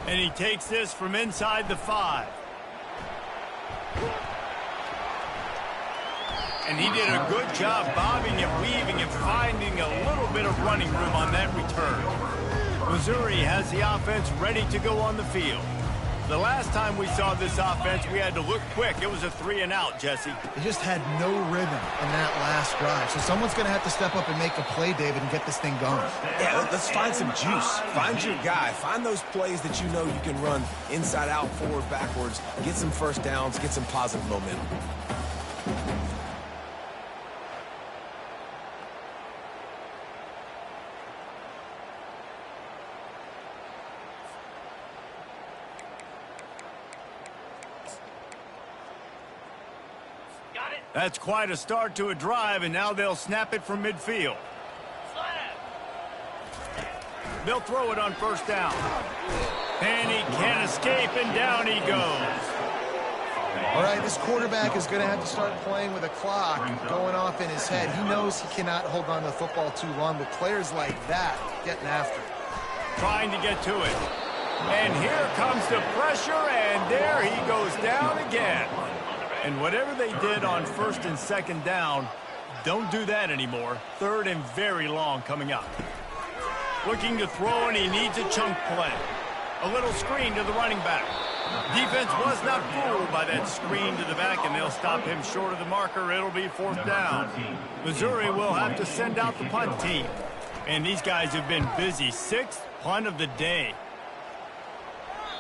And he takes this from inside the 5. And he did a good job bobbing and weaving and finding a little bit of running room on that return. Missouri has the offense ready to go on the field. The last time we saw this offense, we had to look quick. It was a 3 and out, Jesse. They just had no rhythm in that last drive. So someone's going to have to step up and make a play, David, and get this thing going. Yeah, let's find some juice. Find your guy. Find those plays that you know you can run inside out, forward, backwards. Get some first downs. Get some positive momentum. That's quite a start to a drive, and now they'll snap it from midfield. They'll throw it on 1st down. And he can't escape, and down he goes. All right, this quarterback is going to have to start playing with a clock going off in his head. He knows he cannot hold on to the football too long, but players like that getting after it. Trying to get to it. And here comes the pressure, and there he goes down again. And whatever they did on 1st and 2nd down, don't do that anymore. 3rd and very long coming up. Looking to throw, and he needs a chunk play. A little screen to the running back. Defense was not fooled by that screen to the back, and they'll stop him short of the marker. It'll be 4th down. Missouri will have to send out the punt team. And these guys have been busy. 6th punt of the day.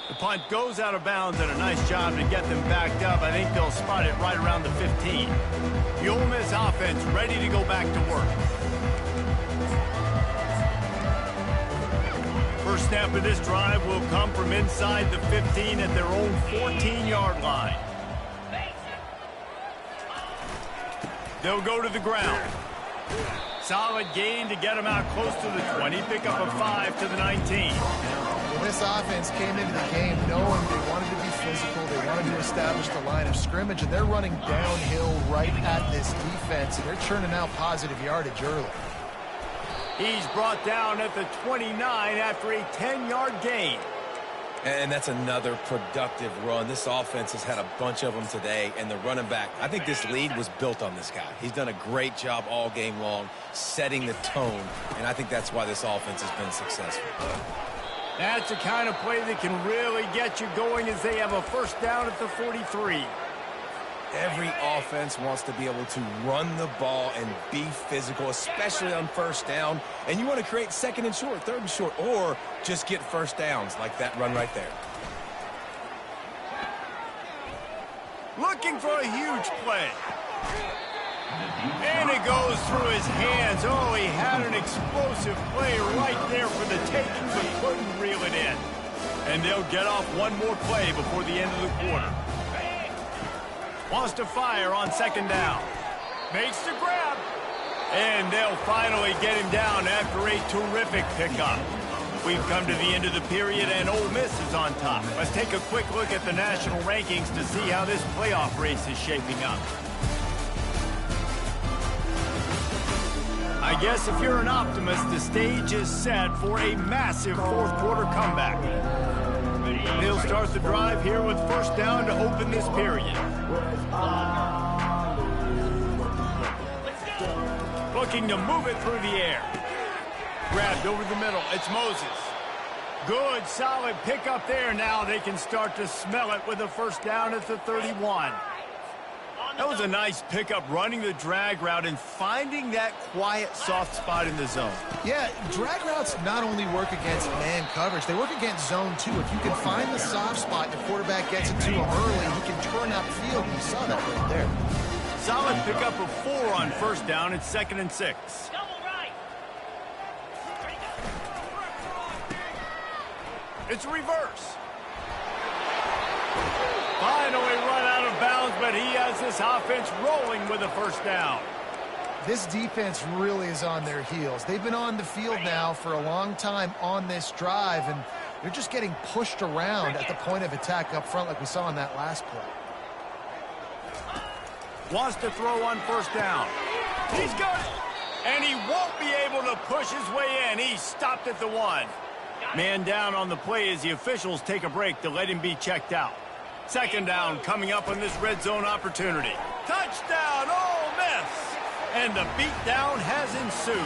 The punt goes out of bounds, and a nice job to get them backed up. I think they'll spot it right around the 15. The Ole Miss offense ready to go back to work. First snap of this drive will come from inside the 15 at their own 14-yard line. They'll go to the ground. Solid gain to get them out close to the 20. Pick up a 5 to the 19. Well, this offense came into the game knowing they wanted to be physical, they wanted to established the line of scrimmage, and they're running downhill right at this defense, and they're churning out positive yardage early. He's brought down at the 29 after a 10-yard gain. And that's another productive run. This offense has had a bunch of them today, and the running back, I think this lead was built on this guy. He's done a great job all game long, setting the tone, and I think that's why this offense has been successful. That's the kind of play that can really get you going as they have a first down at the 43. Every offense wants to be able to run the ball and be physical, especially on first down. And you want to create second and short, third and short, or just get first downs like that run right there. Looking for a huge play. And it goes through his hands. Oh, he had an explosive play right there for the taking, but couldn't reel it in. And they'll get off one more play before the end of the quarter. Wants to fire on second down. Makes the grab. And they'll finally get him down after a terrific pickup. We've come to the end of the period, and Ole Miss is on top. Let's take a quick look at the national rankings to see how this playoff race is shaping up. I guess if you're an optimist, the stage is set for a massive fourth-quarter comeback. They'll start the drive here with first down to open this period. Looking to move it through the air. Grabbed over the middle. It's Moses. Good, solid pickup there. Now they can start to smell it with a first down at the 31. That was a nice pickup, running the drag route and finding that quiet, soft spot in the zone. Yeah, drag routes not only work against man coverage, they work against zone too. If you can find the soft spot and the quarterback gets it to him early, he can turn that field. You saw that right there. Solid pickup of 4 on first down. It's 2nd and 6. It's reverse. Finally run out of bounds, but he has this offense rolling with a first down. This defense really is on their heels. They've been on the field now for a long time on this drive, and they're just getting pushed around at the point of attack up front like we saw in that last play. Wants to throw on first down. He's got it. And he won't be able to push his way in. He stopped at the 1. Man down on the play as the officials take a break to let him be checked out. Second down coming up on this red zone opportunity. Touchdown, Ole Miss! And the beatdown has ensued.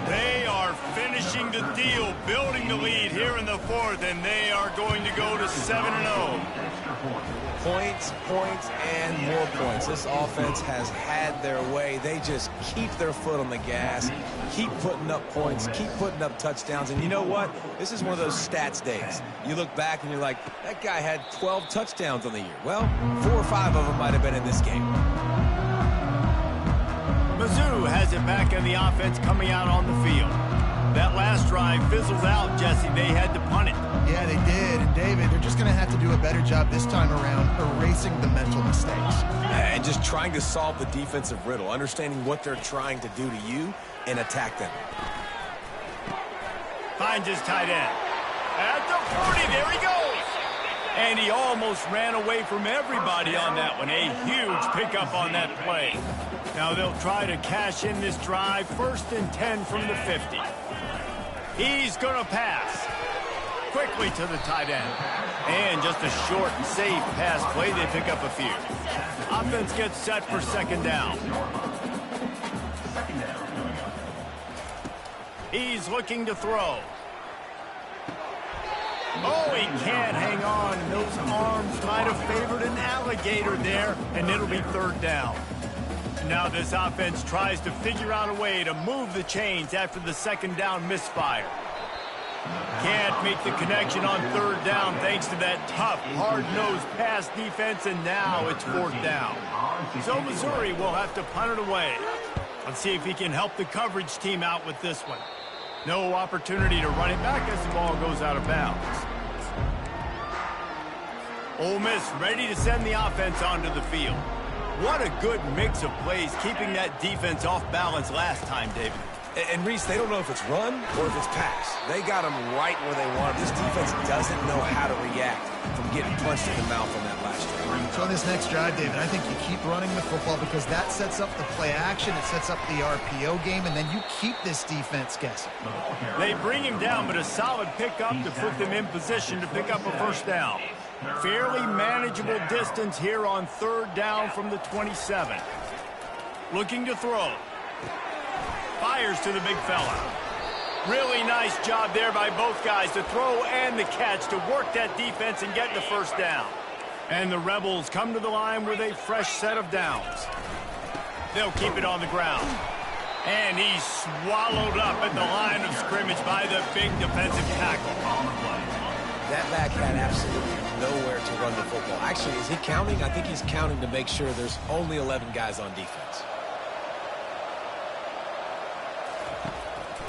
They are finishing the deal, building the lead here in the fourth, and they are going to go to 7-0. Points, points, and more points. This offense has had their way. They just keep their foot on the gas, keep putting up points, keep putting up touchdowns. And you know what? This is one of those stats days. You look back and you're like, that guy had 12 touchdowns on the year. Well, 4 or 5 of them might have been in this game. Mizzou has it back in the offense coming out on the field. That last drive fizzled out, Jesse. They had to punt it. Yeah, they did. And, David, they're just going to have to do a better job this time around erasing the mental mistakes. And just trying to solve the defensive riddle, understanding what they're trying to do to you and attack them. Finds his tight end. At the 40, there he goes. And he almost ran away from everybody on that one. A huge pickup on that play. Now they'll try to cash in this drive. 1st and 10 from the 50. He's going to pass. Quickly to the tight end. And just a short and safe pass play. They pick up a few. Offense gets set for second down. He's looking to throw. Oh, he can't hang on. And those arms might have favored an alligator there. And it'll be 3rd down. Now this offense tries to figure out a way to move the chains after the second down misfire. Can't make the connection on 3rd down thanks to that tough, hard-nosed pass defense, and now it's 4th down. So Missouri will have to punt it away. Let's see if he can help the coverage team out with this one. No opportunity to run it back as the ball goes out of bounds. Ole Miss ready to send the offense onto the field. What a good mix of plays, keeping that defense off balance last time, David. And Reese, they don't know if it's run or if it's pass. They got them right where they want them. This defense doesn't know how to react from getting punched in the mouth on that last drive. So in this next drive, David, I think you keep running the football because that sets up the play action, it sets up the RPO game, and then you keep this defense guessing. They bring him down, but a solid pickup to put them in position to pick up a first down. Fairly manageable distance here on 3rd down from the 27. Looking to throw. Fires to the big fella. Really nice job there by both guys, the throw and the catch, to work that defense and get the first down. And the Rebels come to the line with a fresh set of downs. They'll keep it on the ground. And he's swallowed up at the line of scrimmage by the big defensive tackle. That back had absolutely nowhere to run the football. Actually, is he counting? I think he's counting to make sure there's only 11 guys on defense.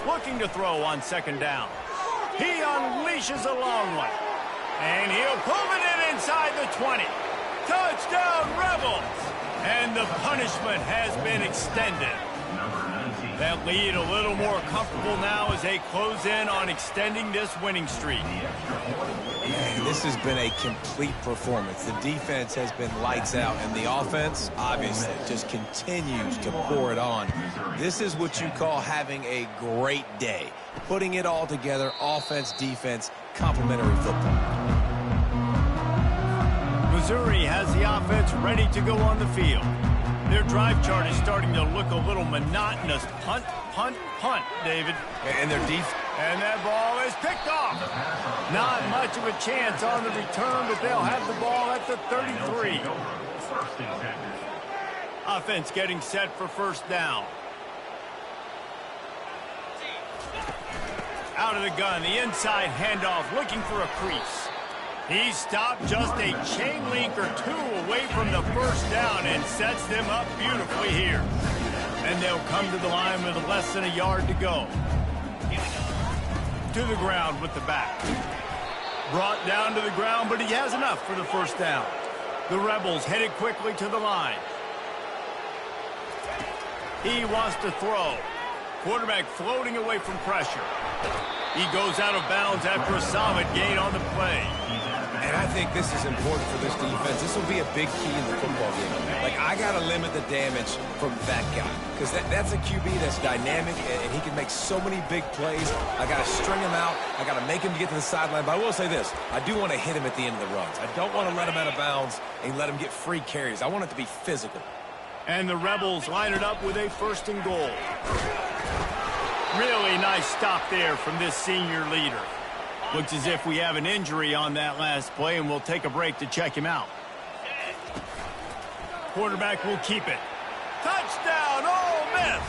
Looking to throw on 2nd down. He unleashes a long one. And he'll pull it in inside the 20. Touchdown, Rebels! And the punishment has been extended. That lead a little more comfortable now as they close in on extending this winning streak. Man, this has been a complete performance. The defense has been lights out, and the offense, obviously, just continues to pour it on. This is what you call having a great day. Putting it all together, offense, defense, complementary football. Missouri has the offense ready to go on the field. Their drive chart is starting to look a little monotonous. Punt, punt, punt, David. And their defense. And that ball is picked off. Not much of a chance on the return, but they'll have the ball at the 33. Offense getting set for 1st down. Out of the gun, the inside handoff, looking for a crease. He stopped just a chain link or 2 away from the 1st down and sets them up beautifully here. And they'll come to the line with less than a yard to go. To the ground with the back. Brought down to the ground, but he has enough for the 1st down. The Rebels headed quickly to the line. He wants to throw. Quarterback floating away from pressure. He goes out of bounds after a solid gain on the play. And I think this is important for this defense. This will be a big key in the football game. Like, I got to limit the damage from that guy. Because that's a QB that's dynamic, and he can make so many big plays. I got to string him out. I got to make him get to the sideline. But I will say this. I do want to hit him at the end of the runs. I don't want to let him out of bounds and let him get free carries. I want it to be physical. And the Rebels line it up with a 1st and goal. Really nice stop there from this senior leader. Looks as if we have an injury on that last play, and we'll take a break to check him out. Quarterback will keep it. Touchdown, Ole Miss!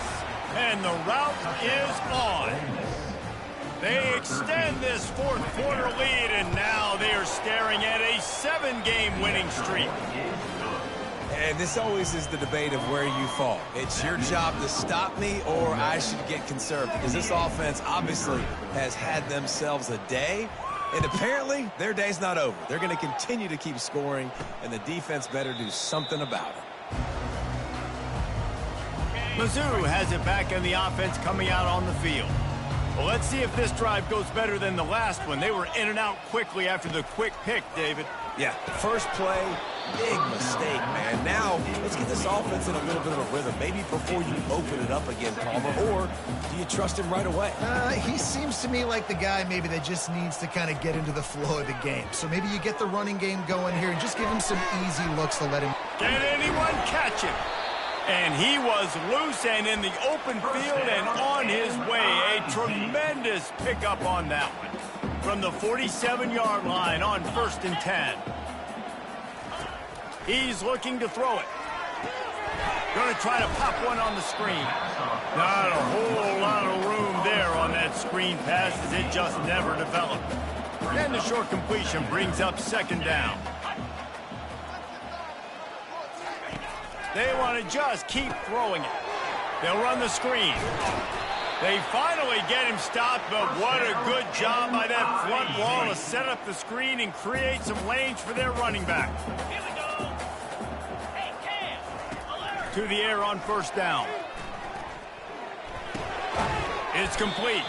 And the route is on. They extend this 4th quarter lead, and now they are staring at a 7-game winning streak. And this always is the debate of where you fall. It's your job to stop me, or I should get conserved, because this offense obviously has had themselves a day, and apparently their day's not over. They're going to continue to keep scoring, and the defense better do something about it. Mizzou has it back in the offense coming out on the field. Well, let's see if this drive goes better than the last one. They were in and out quickly after the quick pick, David. Yeah, first play, big mistake, man. Now, let's get this offense in a little bit of a rhythm. Maybe before you open it up again, Palmer, or do you trust him right away? He seems to me like the guy maybe that just needs to kind of get into the flow of the game. So maybe you get the running game going here and just give him some easy looks to let him. Can anyone catch him? And he was loose and in the open field and on his way. A tremendous pickup on that one. From the 47-yard line on 1st and 10. He's looking to throw it. Going to try to pop one on the screen. Not a whole lot of room there on that screen pass as it just never developed. And the short completion brings up 2nd down. They want to just keep throwing it. They'll run the screen. They finally get him stopped, but what a good job by that front wall to set up the screen and create some lanes for their running back. To the air on 1st down. It's complete.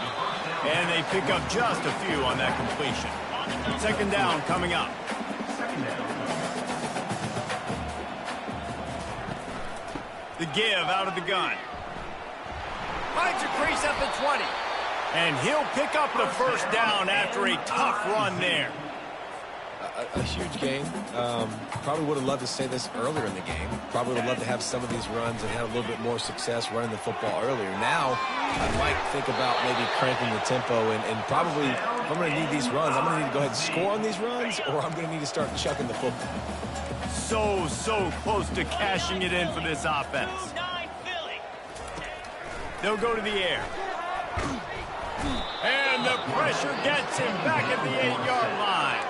And they pick up just a few on that completion. 2nd down coming up. The give out of the gun. Finds a crease at the 20. And he'll pick up the first down after a tough run there. A huge game. Probably would have loved to say this earlier in the game. Probably would have loved to have some of these runs and had a little bit more success running the football earlier. Now, I might think about maybe cranking the tempo and probably, if I'm going to need these runs, I'm going to need to go ahead and score on these runs, or I'm going to need to start chucking the football. So close to cashing it in for this offense. They'll go to the air. And the pressure gets him back at the 8-yard line.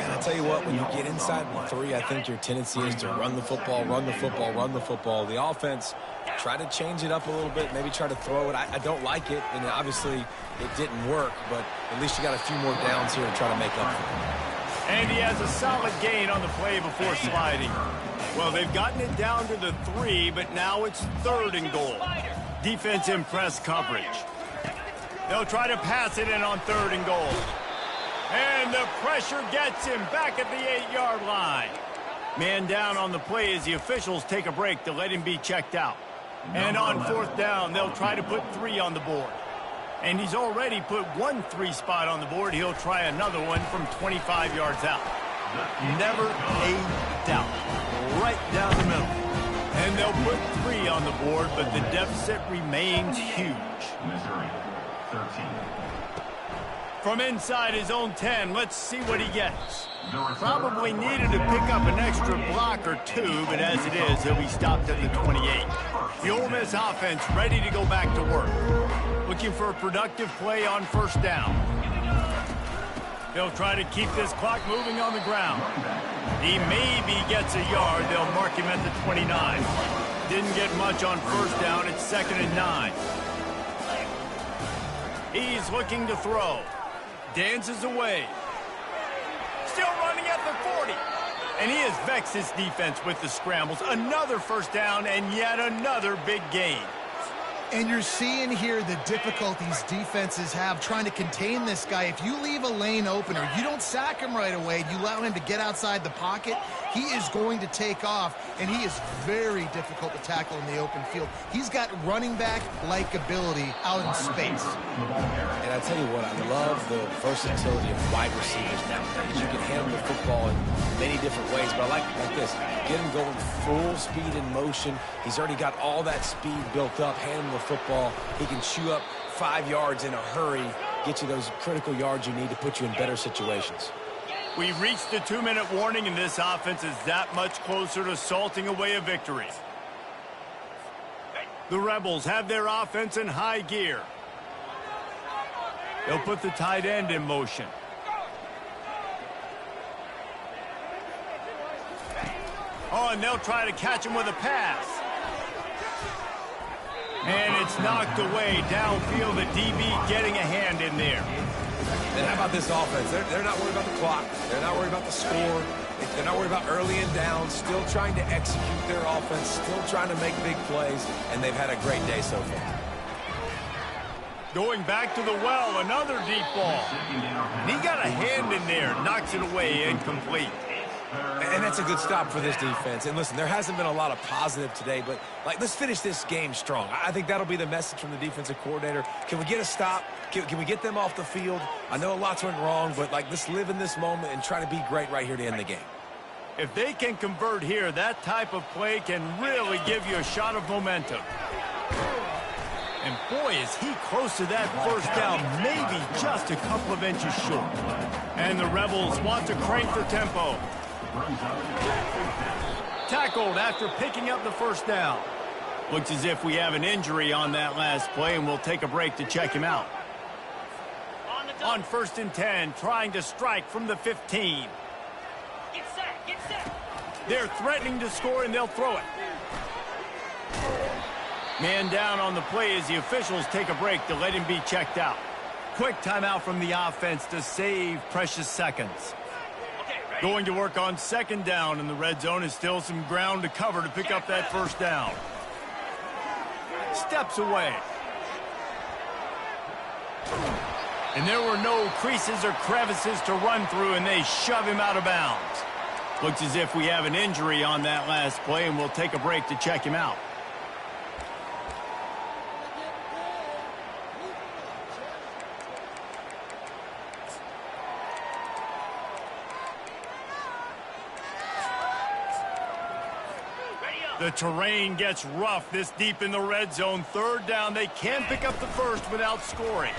And I tell you what, when you get inside the 3, I think your tendency is to run the football, run the football, run the football. The offense, try to change it up a little bit, maybe try to throw it. I don't like it, and obviously it didn't work, but at least you got a few more downs here to try to make up for it. And he has a solid gain on the play before sliding. Well, they've gotten it down to the 3, but now it's 3rd and goal. Defense in press coverage. They'll try to pass it in on 3rd and goal. And the pressure gets him back at the 8-yard line. Man down on the play as the officials take a break to let him be checked out. And on 4th down, they'll try to put 3 on the board. And he's already put 1 3 spot on the board. He'll try another one from 25 yards out. Never a doubt. Right down the middle. And they'll put 3 on the board, but the deficit remains huge. Missouri, 13. From inside his own 10, let's see what he gets. Probably needed to pick up an extra block or 2, but as it is, he'll be stopped at the 28. The Ole Miss offense ready to go back to work. Looking for a productive play on 1st down. They'll try to keep this clock moving on the ground. He maybe gets a yard. They'll mark him at the 29. Didn't get much on 1st down. It's 2nd and 9. He's looking to throw. Dances away. Still running at the 40. And he has vexed his defense with the scrambles. Another 1st down and yet another big gain. And you're seeing here the difficulties defenses have trying to contain this guy. If you leave a lane open or you don't sack him right away, you allow him to get outside the pocket, he is going to take off, and he is very difficult to tackle in the open field. He's got running back-like ability out in space. And I tell you what, I love the versatility of wide receivers nowadays. You can handle the football in many different ways, but I like this. Get him going full speed in motion. He's already got all that speed built up. Hand him the football. He can chew up 5 yards in a hurry, get you those critical yards you need to put you in better situations. We've reached the 2-minute warning, and this offense is that much closer to salting away a victory. The Rebels have their offense in high gear. They'll put the tight end in motion. Oh, and they'll try to catch him with a pass. And it's knocked away downfield. The DB getting a hand in there. And how about this offense? They're not worried about the clock. They're not worried about the score. They're not worried about early and down. Still trying to execute their offense. Still trying to make big plays. And they've had a great day so far. Going back to the well, another deep ball. And he got a hand in there. Knocks it away, incomplete. And that's a good stop for this defense. And listen, there hasn't been a lot of positive today, but let's finish this game strong. I think that'll be the message from the defensive coordinator. Can we get a stop? Can we get them off the field? I know lots went wrong, but let's live in this moment and try to be great right here to end the game. If they can convert here, that type of play can really give you a shot of momentum. And boy, is he close to that 1st down, maybe just a couple of inches short. And the Rebels want to crank the tempo. Tackled after picking up the 1st down. Looks as if we have an injury on that last play, and we'll take a break to check him out. On 1st and 10, trying to strike from the 15. Get set. They're threatening to score, and they'll throw it. Man down on the play as the officials take a break to let him be checked out. Quick timeout from the offense to save precious seconds. Going to work on 2nd down, and the red zone is still some ground to cover to pick up that 1st down. Steps away. And there were no creases or crevices to run through, and they shove him out of bounds. Looks as if we have an injury on that last play, and we'll take a break to check him out. The terrain gets rough this deep in the red zone. Third down, they can't pick up the first without scoring.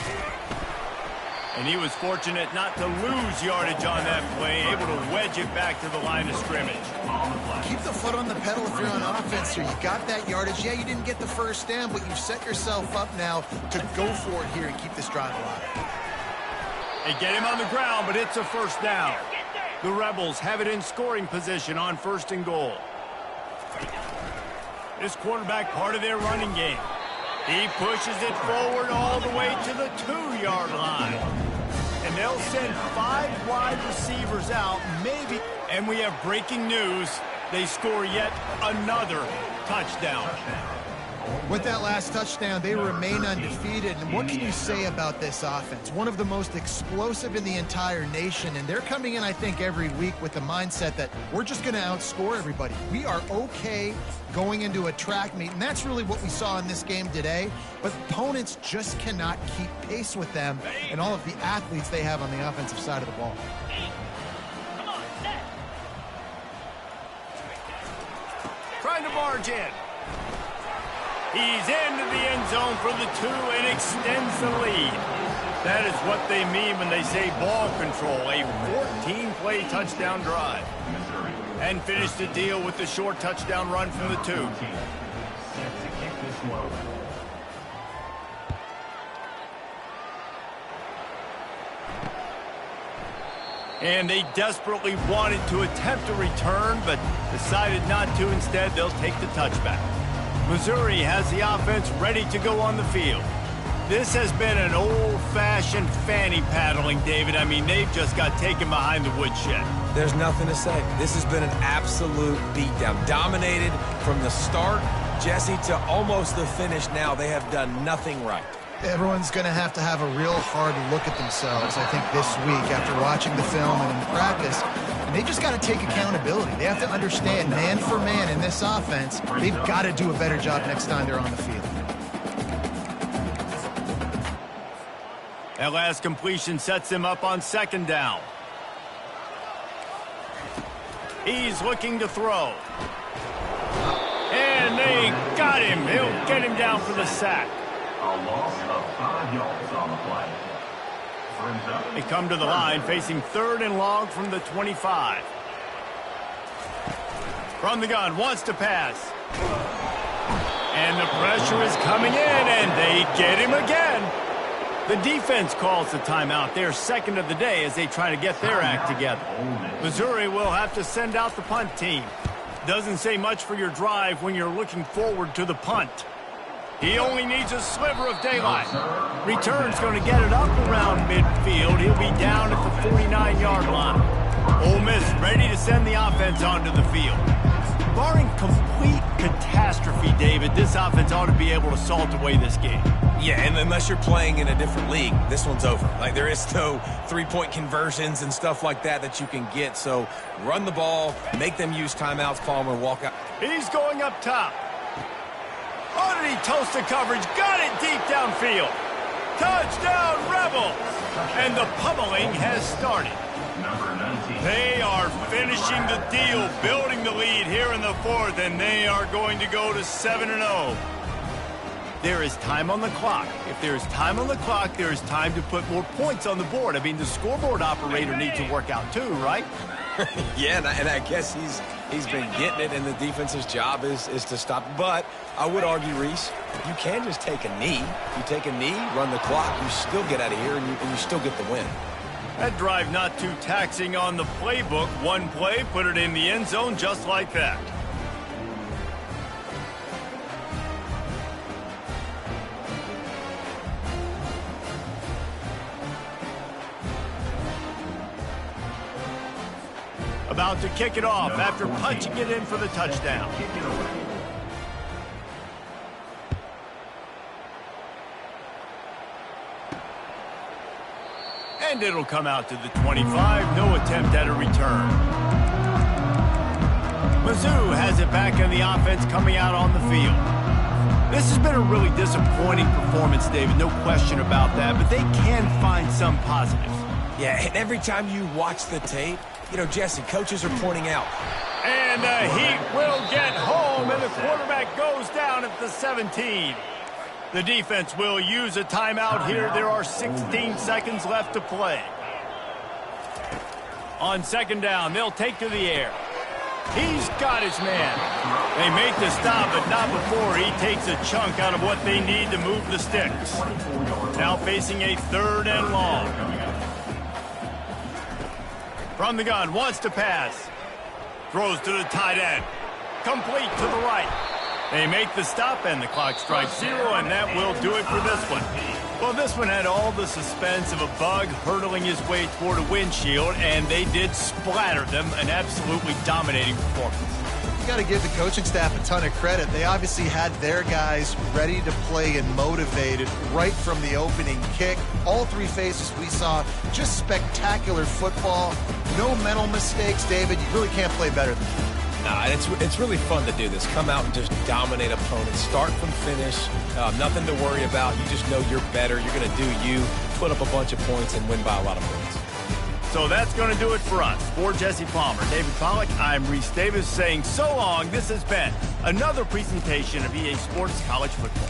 And he was fortunate not to lose yardage on that play, able to wedge it back to the line of scrimmage. Keep the foot on the pedal if you're on offense here. You got that yardage. Yeah, you didn't get the first down, but you've set yourself up now to go for it here and keep this drive alive. They get him on the ground, but it's a first down. The Rebels have it in scoring position on 1st and goal. This quarterback part of their running game. He pushes it forward all the way to the 2-yard line. And they'll send 5 wide receivers out, maybe. And we have breaking news. They score yet another touchdown. With that last touchdown, they remain undefeated. And what can you say about this offense? One of the most explosive in the entire nation. And they're coming in, I think, every week with the mindset that we're just going to outscore everybody. We are okay going into a track meet. And that's really what we saw in this game today. But opponents just cannot keep pace with them and all of the athletes they have on the offensive side of the ball. Trying to barge in. He's into the end zone for the 2 and extends the lead. That is what they mean when they say ball control, a 14-play touchdown drive. And finish the deal with the short touchdown run from the 2. And they desperately wanted to attempt a return, but decided not to. Instead, they'll take the touchback. Missouri has the offense ready to go on the field. This has been an old-fashioned fanny paddling, David. I mean, they've just got taken behind the woodshed. There's nothing to say. This has been an absolute beatdown. Dominated from the start, Jesse, to almost the finish now. They have done nothing right. Everyone's going to have a real hard look at themselves, I think, this week after watching the film and in practice. And they just got to take accountability. They have to understand, man for man in this offense, they've got to do a better job next time they're on the field. That last completion sets him up on 2nd down. He's looking to throw. And they got him. He'll get him down for the sack. A loss of 5 yards on the play. They come to the line facing 3rd and long from the 25. From the gun, wants to pass. And the pressure is coming in, and they get him again. The defense calls the timeout. They're 2nd of the day as they try to get their act together. Missouri will have to send out the punt team. Doesn't say much for your drive when you're looking forward to the punt. He only needs a sliver of daylight. Return's going to get it up around midfield. He'll be down at the 49-yard line. Ole Miss ready to send the offense onto the field. Barring complete catastrophe, David, this offense ought to be able to salt away this game. Yeah, and unless you're playing in a different league, this one's over. Like, there is no 3-point conversions and stuff like that you can get. So run the ball, make them use timeouts, call them, or walk out. He's going up top. Oh, did he toast the coverage? Got it deep downfield. Touchdown, Rebels! And the pummeling has started. They are finishing the deal, building the lead here in the 4th, and they are going to go to 7-0. There is time on the clock. If there is time on the clock, there is time to put more points on the board. I mean, the scoreboard operator needs to work out too, right? Yeah, and I guess he's been getting it, and the defense's job is to stop. But I would argue, Reese, you can just take a knee. You take a knee, run the clock, you still get out of here, and you still get the win. That drive not too taxing on the playbook. One play, put it in the end zone just like that. About to kick it off after punching it in for the touchdown. And it'll come out to the 25. No attempt at a return. Mizzou has it back in the offense coming out on the field. This has been a really disappointing performance, David. No question about that. But they can find some positives. Yeah, and every time you watch the tape, you know, Jesse, coaches are pointing out. And the Heat will get home, and the quarterback goes down at the 17. The defense will use a timeout here. There are 16 seconds left to play. On second down, they'll take to the air. He's got his man. They make the stop, but not before he takes a chunk out of what they need to move the sticks. Now facing a 3rd and long. From the gun, wants to pass. Throws to the tight end. Complete to the right. They make the stop, and the clock strikes 0, and that will do it for this one. Well, this one had all the suspense of a bug hurtling his way toward a windshield, and they did splatter them. An absolutely dominating performance. You got to give the coaching staff a ton of credit. They obviously had their guys ready to play and motivated right from the opening kick. All 3 phases we saw, just spectacular football. No mental mistakes, David. You really can't play better than that. Nah, and it's really fun to do this. Come out and just dominate opponents. Start from finish. Nothing to worry about. You just know you're better. You're going to do you, put up a bunch of points, and win by a lot of points. So that's going to do it for us. For Jesse Palmer, David Pollack, I'm Reese Davis saying so long. This has been another presentation of EA Sports College Football.